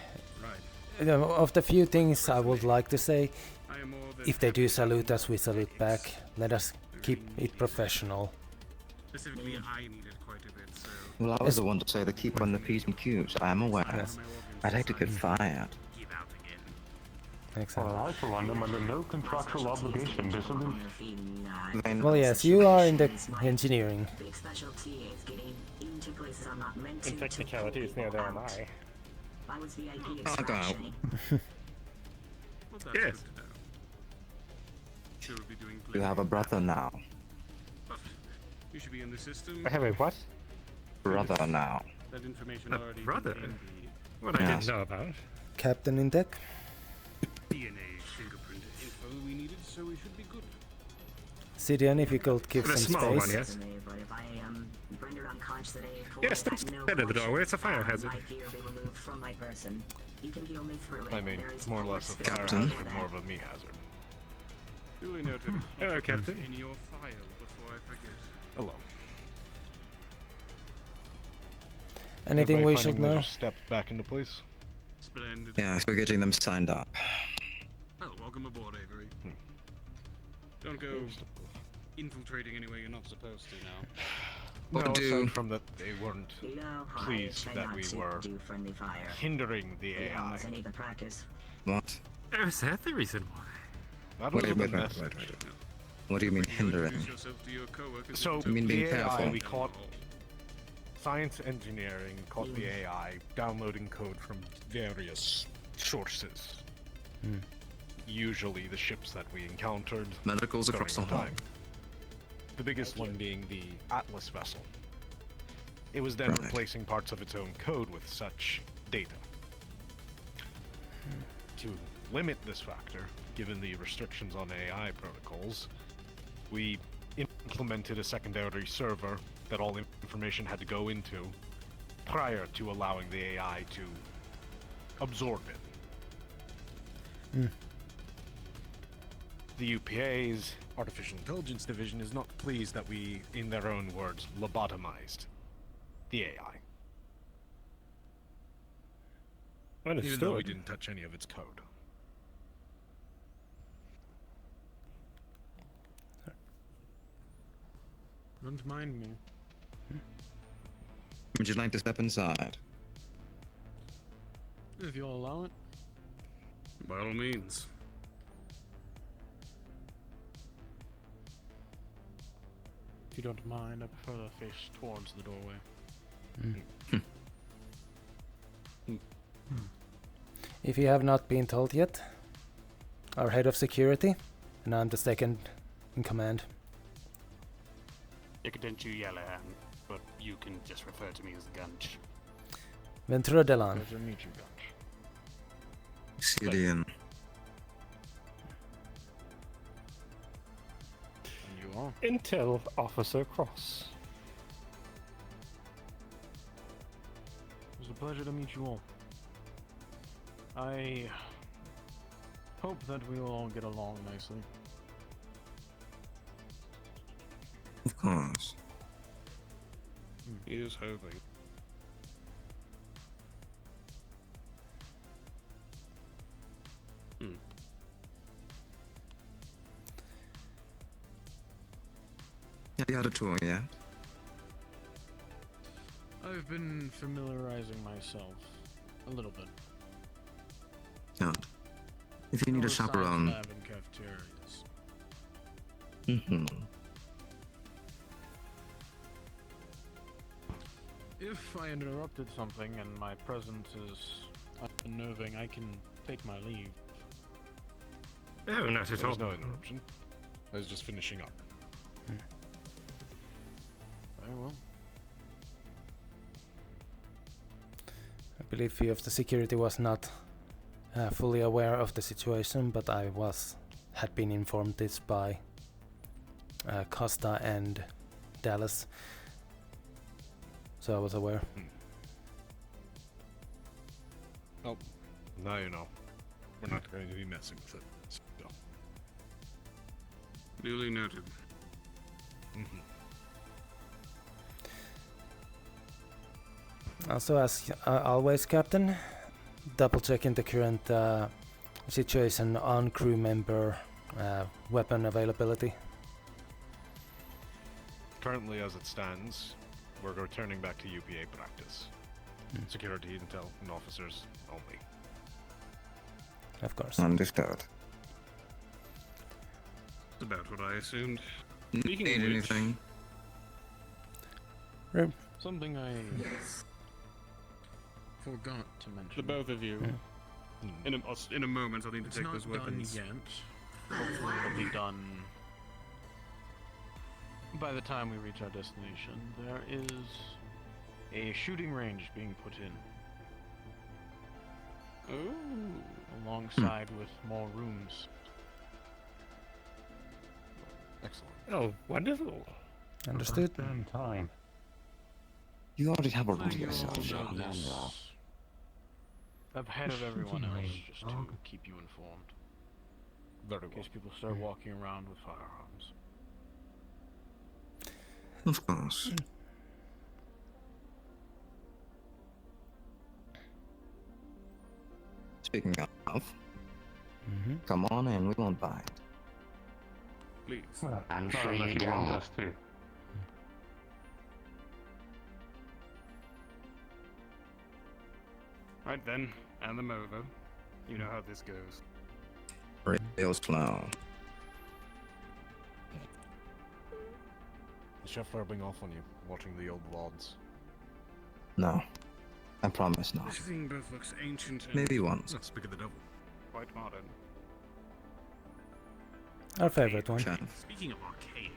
Speaker 22: Right.
Speaker 13: of the few things I would like to say,
Speaker 22: I am more than
Speaker 13: if they do
Speaker 22: happy to
Speaker 13: salute
Speaker 22: do
Speaker 13: us, we salute back. Let us keep it professional.
Speaker 22: Specifically, I needed quite a bit, so
Speaker 16: Well, I was the one to say to keep on the P's and Q's. I am aware.
Speaker 13: Yes.
Speaker 16: I'd hate to get fired.
Speaker 22: give out again.
Speaker 13: Excellent.
Speaker 10: Well, I for one am under no contractual obligation to salute.
Speaker 16: Then
Speaker 13: Well, yes, you are in the engineering.
Speaker 21: Big specialty is getting into places I'm not meant to.
Speaker 19: In technicalities, neither am I.
Speaker 21: I was VIP
Speaker 16: I'll go.
Speaker 21: extraction.
Speaker 22: Well, that's
Speaker 19: Yes.
Speaker 22: good to know. Sure, we'll be doing
Speaker 16: you
Speaker 22: plenty
Speaker 16: have a
Speaker 22: of
Speaker 16: brother now.
Speaker 22: but you should be in the system.
Speaker 19: I have a what?
Speaker 16: Brother now.
Speaker 22: That information
Speaker 19: A
Speaker 22: already
Speaker 19: brother?
Speaker 22: contained
Speaker 19: What I
Speaker 16: Yes.
Speaker 19: didn't know about.
Speaker 13: Captain in deck.
Speaker 22: the DNA fingerprint info we needed, so we should be good.
Speaker 13: Sidian, if you could give
Speaker 19: The
Speaker 13: some
Speaker 19: small
Speaker 13: space.
Speaker 19: one, yes.
Speaker 21: But if I rendered unconscious today,
Speaker 19: Yes, don't stand in the doorway, it's a fire hazard.
Speaker 21: My fear be removed from my person. You can heal me through it.
Speaker 1: I mean,
Speaker 21: There is
Speaker 1: more or
Speaker 21: no
Speaker 1: less a
Speaker 21: spirit
Speaker 1: fire
Speaker 16: Captain?
Speaker 1: hazard, but more of a me hazard.
Speaker 22: Duly noted.
Speaker 19: Hello, Captain.
Speaker 22: In your file before I forget.
Speaker 1: Hello.
Speaker 13: Anything we
Speaker 1: Everybody
Speaker 13: should
Speaker 1: finding their
Speaker 13: know?
Speaker 1: steps back into place?
Speaker 22: Splendid.
Speaker 16: Yeah, we're getting them signed up.
Speaker 22: Well, welcome aboard, Avery. Don't go infiltrating anywhere you're not supposed to now.
Speaker 16: What
Speaker 1: No,
Speaker 16: do?
Speaker 1: aside from that they weren't
Speaker 21: You know, I
Speaker 1: pleased
Speaker 21: try
Speaker 1: that
Speaker 21: not
Speaker 1: we
Speaker 21: to
Speaker 1: were
Speaker 21: do friendly fire.
Speaker 1: hindering the AI.
Speaker 21: I need the practice.
Speaker 16: What?
Speaker 19: Oh, is that the reason why?
Speaker 1: That
Speaker 16: Wait,
Speaker 1: was
Speaker 16: wait,
Speaker 1: the
Speaker 16: wait,
Speaker 1: message.
Speaker 16: wait, wait. What do you mean hindering?
Speaker 22: Introduce yourself to your coworkers.
Speaker 1: So
Speaker 16: You mean
Speaker 1: the
Speaker 16: being
Speaker 1: AI,
Speaker 16: careful?
Speaker 1: we caught science engineering, caught the AI downloading code from various sources. Usually the ships that we encountered.
Speaker 16: Medicals
Speaker 1: during
Speaker 16: across the
Speaker 1: the
Speaker 16: hall.
Speaker 1: time. The biggest one being the Atlas vessel. It was then
Speaker 16: Right.
Speaker 1: replacing parts of its own code with such data. To limit this factor, given the restrictions on AI protocols, we implemented a secondary server that all information had to go into prior to allowing the AI to absorb it. The UPA's Artificial Intelligence Division is not pleased that we, in their own words, lobotomized the AI. Even though we
Speaker 19: Understood.
Speaker 1: didn't touch any of its code.
Speaker 22: Don't mind me.
Speaker 16: Would you like to step inside?
Speaker 22: If you'll allow it. By all means.
Speaker 1: If you don't mind, I prefer to face towards the doorway.
Speaker 13: If you have not been told yet, our head of security, and I'm the second in command.
Speaker 22: Ikadenchu Yalahan, but you can just refer to me as the Gunch.
Speaker 13: Venturo Delon.
Speaker 1: Pleasure to meet you, Gunch.
Speaker 16: Sidian.
Speaker 1: well.
Speaker 19: Intel Officer Cross.
Speaker 1: It was a pleasure to meet you all. I hope that we will all get along nicely.
Speaker 16: Of course.
Speaker 22: Here's hoping.
Speaker 16: Yeah, you had a tour, yeah?
Speaker 1: I've been familiarizing myself a little bit.
Speaker 16: Yeah. If you need a
Speaker 1: Science
Speaker 16: chaperone.
Speaker 1: lab and cafeterias.
Speaker 16: Mm-hmm.
Speaker 1: If I interrupted something and my presence is unnerving, I can take my leave.
Speaker 19: Oh, not at
Speaker 5: There
Speaker 19: all.
Speaker 5: was no interruption. I was just finishing up.
Speaker 1: Very well.
Speaker 13: I believe few of the security was not fully aware of the situation, but I had been informed this by Costa and Dallas, so I was aware.
Speaker 5: Oh, now you know. We're not going to be messing with it. So.
Speaker 22: Duly noted.
Speaker 13: Also, as always, Captain, double checking the current situation on crew member weapon availability.
Speaker 5: Currently, as it stands, we're returning back to UPA practice. Security, intel, and officers only.
Speaker 13: Of course.
Speaker 16: Understood.
Speaker 22: That's about what I assumed.
Speaker 16: Need anything?
Speaker 1: Something I forgot to mention.
Speaker 22: The both of you. In a moment, I'll need to
Speaker 1: It's
Speaker 22: take
Speaker 1: not
Speaker 22: those weapons.
Speaker 1: done yet. Hopefully it'll be done by the time we reach our destination. There is a shooting range being put in.
Speaker 22: Oh.
Speaker 1: Alongside with more rooms.
Speaker 5: Excellent.
Speaker 19: Oh, wonderful.
Speaker 13: Understood.
Speaker 3: Time.
Speaker 16: You already have a room
Speaker 1: So
Speaker 16: to
Speaker 1: you'll
Speaker 16: yourself.
Speaker 1: know this ahead of everyone else, just to keep you informed.
Speaker 5: Very
Speaker 1: In case people start walking around with firearms.
Speaker 16: Of course. Speaking of, come on in, we won't bite.
Speaker 22: Please.
Speaker 3: I'm sure you want us to.
Speaker 22: Right then, hand them over. You know how this goes.
Speaker 16: Real slow.
Speaker 5: The chef rubbing off on you, watching the old VODs.
Speaker 16: No. I promise not.
Speaker 22: This thing both looks ancient and...
Speaker 16: Maybe once.
Speaker 22: Let's speak of the devil. Quite modern.
Speaker 13: Our favorite one.
Speaker 22: Speaking of archaic...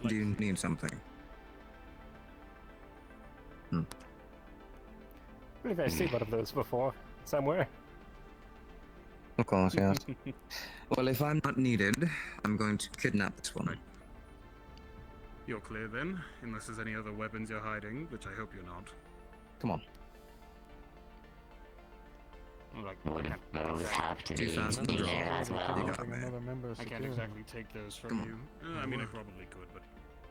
Speaker 16: Do you need something?
Speaker 19: I believe I've seen one of those before, somewhere.
Speaker 16: Of course, yes. Well, if I'm not needed, I'm going to kidnap this woman.
Speaker 22: You're clear then, unless there's any other weapons you're hiding, which I hope you're not.
Speaker 16: Come on.
Speaker 3: Those have to be
Speaker 16: needed
Speaker 3: as well.
Speaker 16: You got me.
Speaker 22: I can't exactly take those from
Speaker 16: Come
Speaker 22: you. I mean, I probably could, but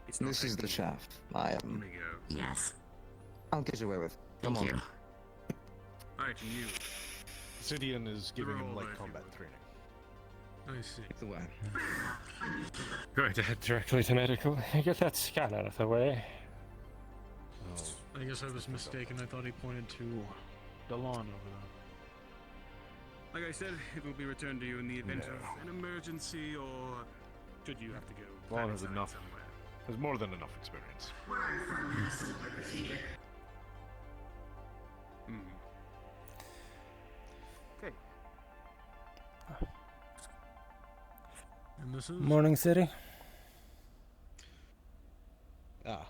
Speaker 22: it's not
Speaker 16: This is the
Speaker 22: ideal.
Speaker 16: chef. I am.
Speaker 22: Let me go.
Speaker 3: Yes.
Speaker 16: I'll get you away with. Come
Speaker 3: Thank
Speaker 16: on.
Speaker 3: you.
Speaker 22: Alright, and you.
Speaker 5: Obsidian is giving him
Speaker 22: Roll
Speaker 5: light
Speaker 22: if you
Speaker 5: combat
Speaker 22: would.
Speaker 5: training.
Speaker 22: I see.
Speaker 16: Take the way.
Speaker 19: Going to head directly to medical. Get that scan out of the way.
Speaker 1: I guess I was mistaken. I thought he pointed to Delon over there.
Speaker 22: Like I said, it will be returned to you in the event of an emergency or should you have to go.
Speaker 5: Vaughn has
Speaker 22: planet-side
Speaker 5: enough.
Speaker 22: somewhere.
Speaker 5: Has more than enough experience.
Speaker 22: Okay.
Speaker 1: And this is
Speaker 13: Morning City.
Speaker 5: Ah.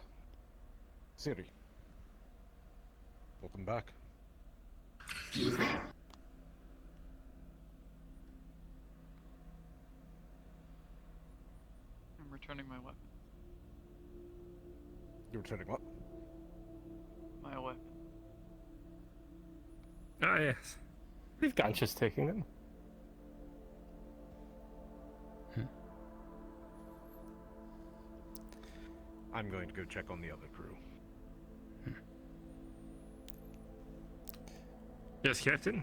Speaker 5: Siri. Welcome back.
Speaker 7: returning my weapon.
Speaker 5: You're returning what?
Speaker 7: My weapon.
Speaker 19: Ah, yes. We've got just taking them.
Speaker 5: I'm going to go check on the other crew.
Speaker 19: Yes, Captain.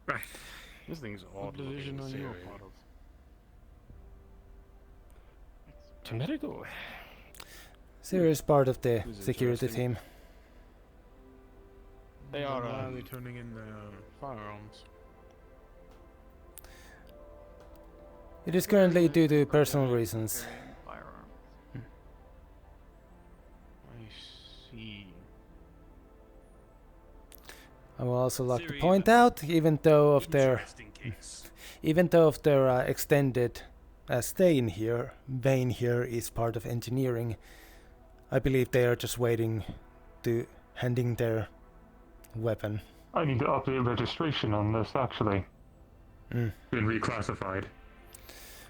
Speaker 19: Right.
Speaker 5: This thing's
Speaker 1: What
Speaker 5: odd.
Speaker 1: division are you a
Speaker 5: area.
Speaker 1: part of?
Speaker 19: To medical.
Speaker 13: Serious part of the
Speaker 5: This is
Speaker 13: security
Speaker 5: interesting.
Speaker 13: team.
Speaker 1: They are.
Speaker 5: Why are they turning in the firearms?
Speaker 13: It is currently due to personal reasons.
Speaker 7: Firearm.
Speaker 1: I see.
Speaker 13: I will also like to point out, even though of their extended stay in here, Vane here is part of engineering. I believe they are just waiting to handing their weapon.
Speaker 10: I need to update registration on this, actually.
Speaker 13: Mm.
Speaker 10: Been reclassified.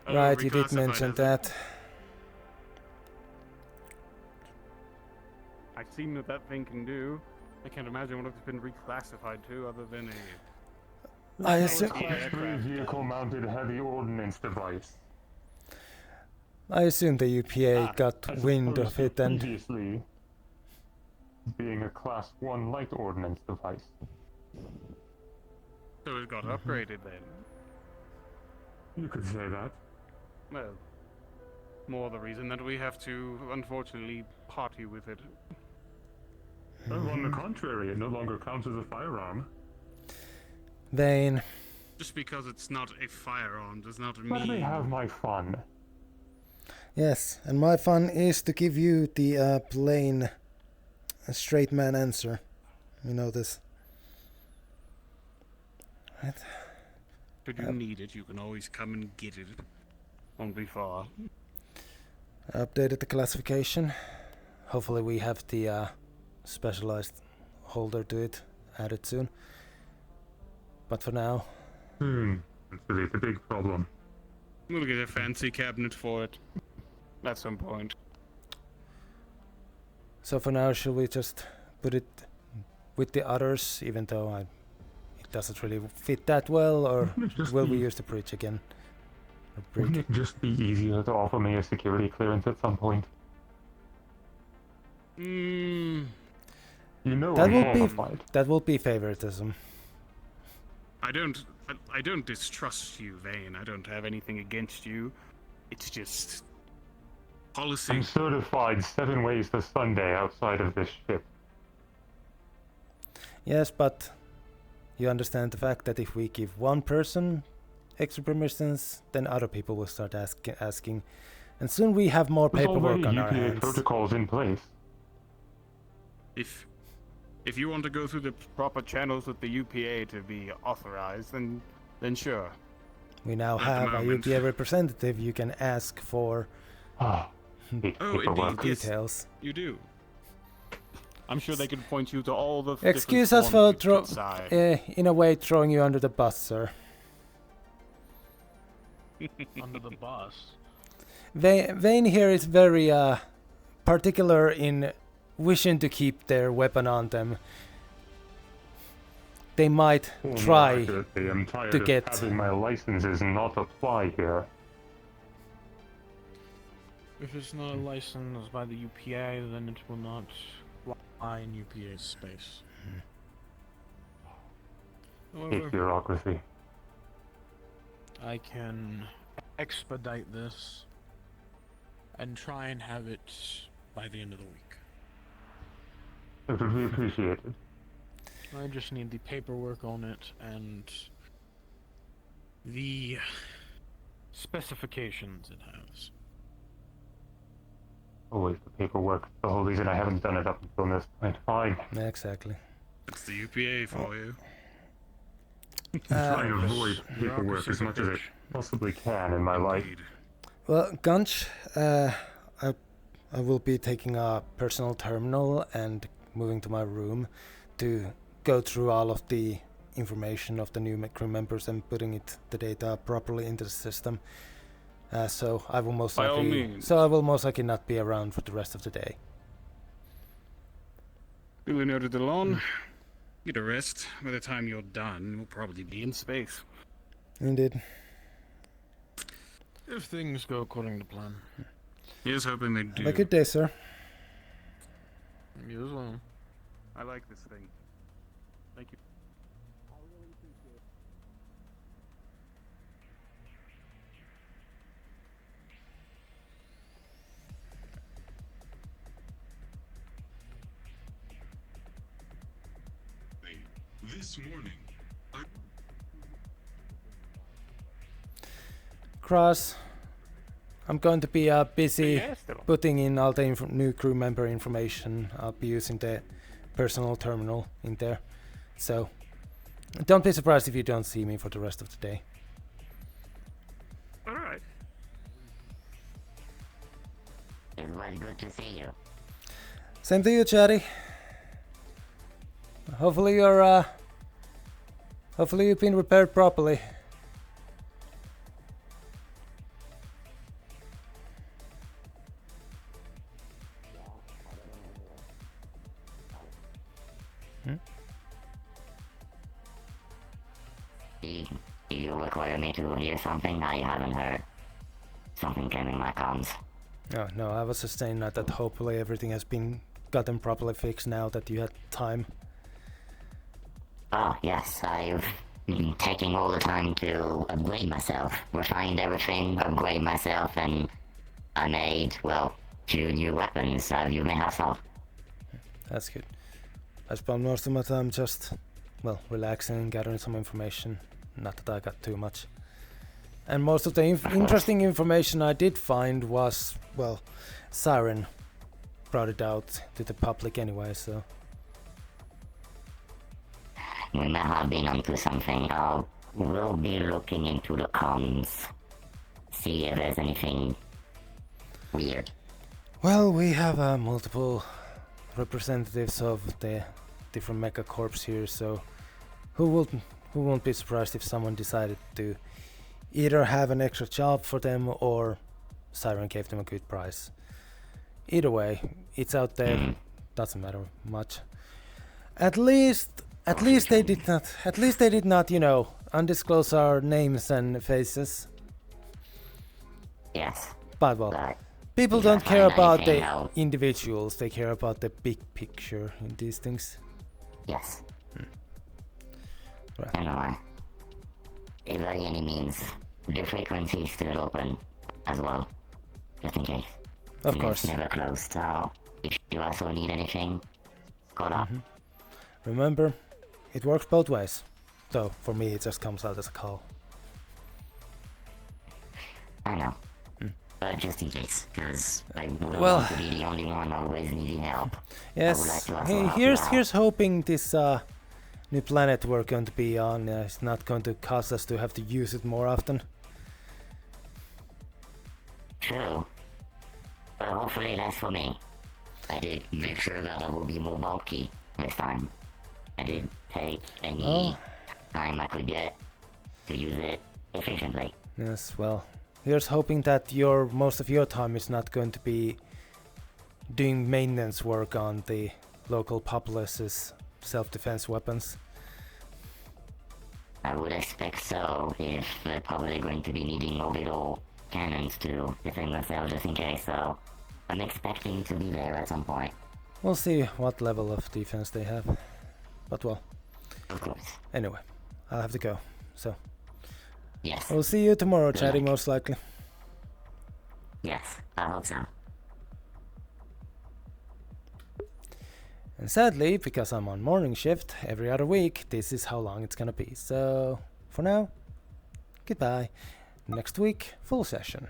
Speaker 13: Right, you did
Speaker 22: reclassified,
Speaker 13: mention
Speaker 22: has it?
Speaker 13: that.
Speaker 22: I've seen what that thing can do. I can't imagine what it's been reclassified to other than a...
Speaker 13: I assume,
Speaker 10: X-ray vehicle-mounted heavy ordnance device.
Speaker 13: I assume the UPA got
Speaker 10: As
Speaker 13: wind
Speaker 10: opposed
Speaker 13: of it
Speaker 10: to
Speaker 13: and
Speaker 10: previously being a Class 1 light ordnance device.
Speaker 22: So it got upgraded then.
Speaker 10: You could say that.
Speaker 22: Well, more the reason that we have to, unfortunately, party with it.
Speaker 10: On the contrary, it no longer counts as a firearm.
Speaker 13: Vane.
Speaker 22: Just because it's not a firearm does not
Speaker 10: Let me
Speaker 22: mean...
Speaker 10: have my fun.
Speaker 13: Yes, and my fun is to give you the plain, straight man answer. You know this. Right.
Speaker 22: Should you need it, you can always come and get it. Won't be far.
Speaker 13: I updated the classification. Hopefully we have the specialized holder to it added soon. But for now...
Speaker 10: That's really the big problem.
Speaker 22: We'll get a fancy cabinet for it. At some point.
Speaker 13: So for now, should we just put it with the others, even though it doesn't really fit that well, or will we use the bridge again?
Speaker 10: Wouldn't it just be easier to offer me a security clearance at some point? You know
Speaker 13: That
Speaker 10: I'm
Speaker 13: will be
Speaker 10: qualified.
Speaker 13: that will be favoritism.
Speaker 22: I don't distrust you, Vane. I don't have anything against you. It's just policy.
Speaker 10: I'm certified 7 ways to Sunday outside of this ship.
Speaker 13: Yes, but you understand the fact that if we give one person extra permissions, then other people will start asking, and soon we have more
Speaker 10: There's
Speaker 13: paperwork
Speaker 10: already
Speaker 13: on our
Speaker 10: UPA
Speaker 13: hands.
Speaker 10: protocols in place.
Speaker 22: If you want to go through the proper channels with the UPA to be authorized, then sure.
Speaker 13: We now
Speaker 22: At the
Speaker 13: have a
Speaker 22: moment.
Speaker 13: UPA representative. You can ask for
Speaker 22: Oh, indeed,
Speaker 13: details.
Speaker 22: Yes, you do. I'm sure they could point you to all the.
Speaker 13: Excuse us for
Speaker 22: side.
Speaker 13: in a way throwing you under the bus, sir.
Speaker 1: Under the bus.
Speaker 13: Vane here is very particular in wishing to keep their weapon on them. They might
Speaker 10: More
Speaker 13: try
Speaker 10: accurately, I'm tired
Speaker 13: to
Speaker 10: of
Speaker 13: get.
Speaker 10: having my licenses not apply here.
Speaker 1: If it's not licensed by the UPA, then it will not fly in UPA's space. However,
Speaker 10: Bureaucracy.
Speaker 1: I can expedite this and try and have it by the end of the week.
Speaker 10: It would be appreciated.
Speaker 1: I just need the paperwork on it and the specifications it has.
Speaker 10: Always the paperwork. The whole reason I haven't done it up until this point. Fine.
Speaker 13: Exactly.
Speaker 22: It's the UPA for you.
Speaker 10: Try and avoid paperwork as much as I possibly can in my life.
Speaker 13: Well, Gunch, I will be taking a personal terminal and moving to my room to go through all of the information of the new crew members and putting the data properly into the system. So I will most
Speaker 22: By all
Speaker 13: likely
Speaker 22: means.
Speaker 13: not be around for the rest of the day.
Speaker 22: Duly noted, Delon. Get a rest. By the time you're done, we'll probably be in space.
Speaker 13: Indeed.
Speaker 1: If things go according to plan.
Speaker 22: Here's hoping they do.
Speaker 13: Have a good day, sir.
Speaker 1: You as well.
Speaker 22: I like this thing. Thank you.
Speaker 4: This morning,
Speaker 13: Cross, I'm going to be busy putting in all the new crew member information. I'll be using the personal terminal in there. So, don't be surprised if you don't see me for the rest of the day.
Speaker 18: Alright.
Speaker 3: It was good to see you.
Speaker 13: Same to you, Chatty. Hopefully you've been repaired properly.
Speaker 3: Do you require me to hear something I haven't heard? Something came in my comms.
Speaker 13: No, I was just saying that hopefully everything has been gotten properly fixed now that you had time.
Speaker 3: Oh, yes, I've been taking all the time to upgrade myself. Refined everything, upgrade myself, and I made, well, 2 new weapons you may have saw.
Speaker 13: That's good. I spent most of my time just, well, relaxing and gathering some information. Not that I got too much. And most of the interesting information I did find was, well, Siren brought it out to the public anyway, so...
Speaker 3: We may have been onto something. We'll be looking into the comms. See if there's anything weird.
Speaker 13: Well, we have multiple representatives of the different mecha corps here, so who won't be surprised if someone decided to either have an extra job for them or Siren gave them a good price. Either way, it's out there. Doesn't matter much. At least they did not, you know, undisclose our names and faces.
Speaker 3: Yes.
Speaker 13: But well, people don't care about the individuals, they care about the big picture in these things.
Speaker 3: Yes.
Speaker 13: Right.
Speaker 3: Anyway, if by any means, the frequency is still open as well, just in case.
Speaker 13: Of course.
Speaker 3: It's never closed, so if you also need anything, call up.
Speaker 13: Remember, it works both ways. Though, for me, it just comes out as a call.
Speaker 3: I know. But just in case, because I wouldn't
Speaker 13: Well,
Speaker 3: want to be the only one always needing help.
Speaker 13: Yes, hey, here's hoping this new planet we're going to be on is not going to cause us to have to use it more often.
Speaker 3: True. But hopefully that's for me. I did make sure that I will be more bulky this time. I did take any time I could get to use it efficiently.
Speaker 13: Yes, well, here's hoping that most of your time is not going to be doing maintenance work on the local populace's self-defense weapons.
Speaker 3: I would expect so, if they're probably going to be needing orbital cannons to defend themselves just in case, so I'm expecting to be there at some point.
Speaker 13: We'll see what level of defense they have. But well,
Speaker 3: of course.
Speaker 13: Anyway, I'll have to go, so...
Speaker 3: Yes.
Speaker 13: We'll see you tomorrow, Chatty, most likely.
Speaker 3: Yes, I hope so.
Speaker 13: And sadly, because I'm on morning shift every other week, this is how long it's gonna be. So, for now, goodbye. Next week, full session.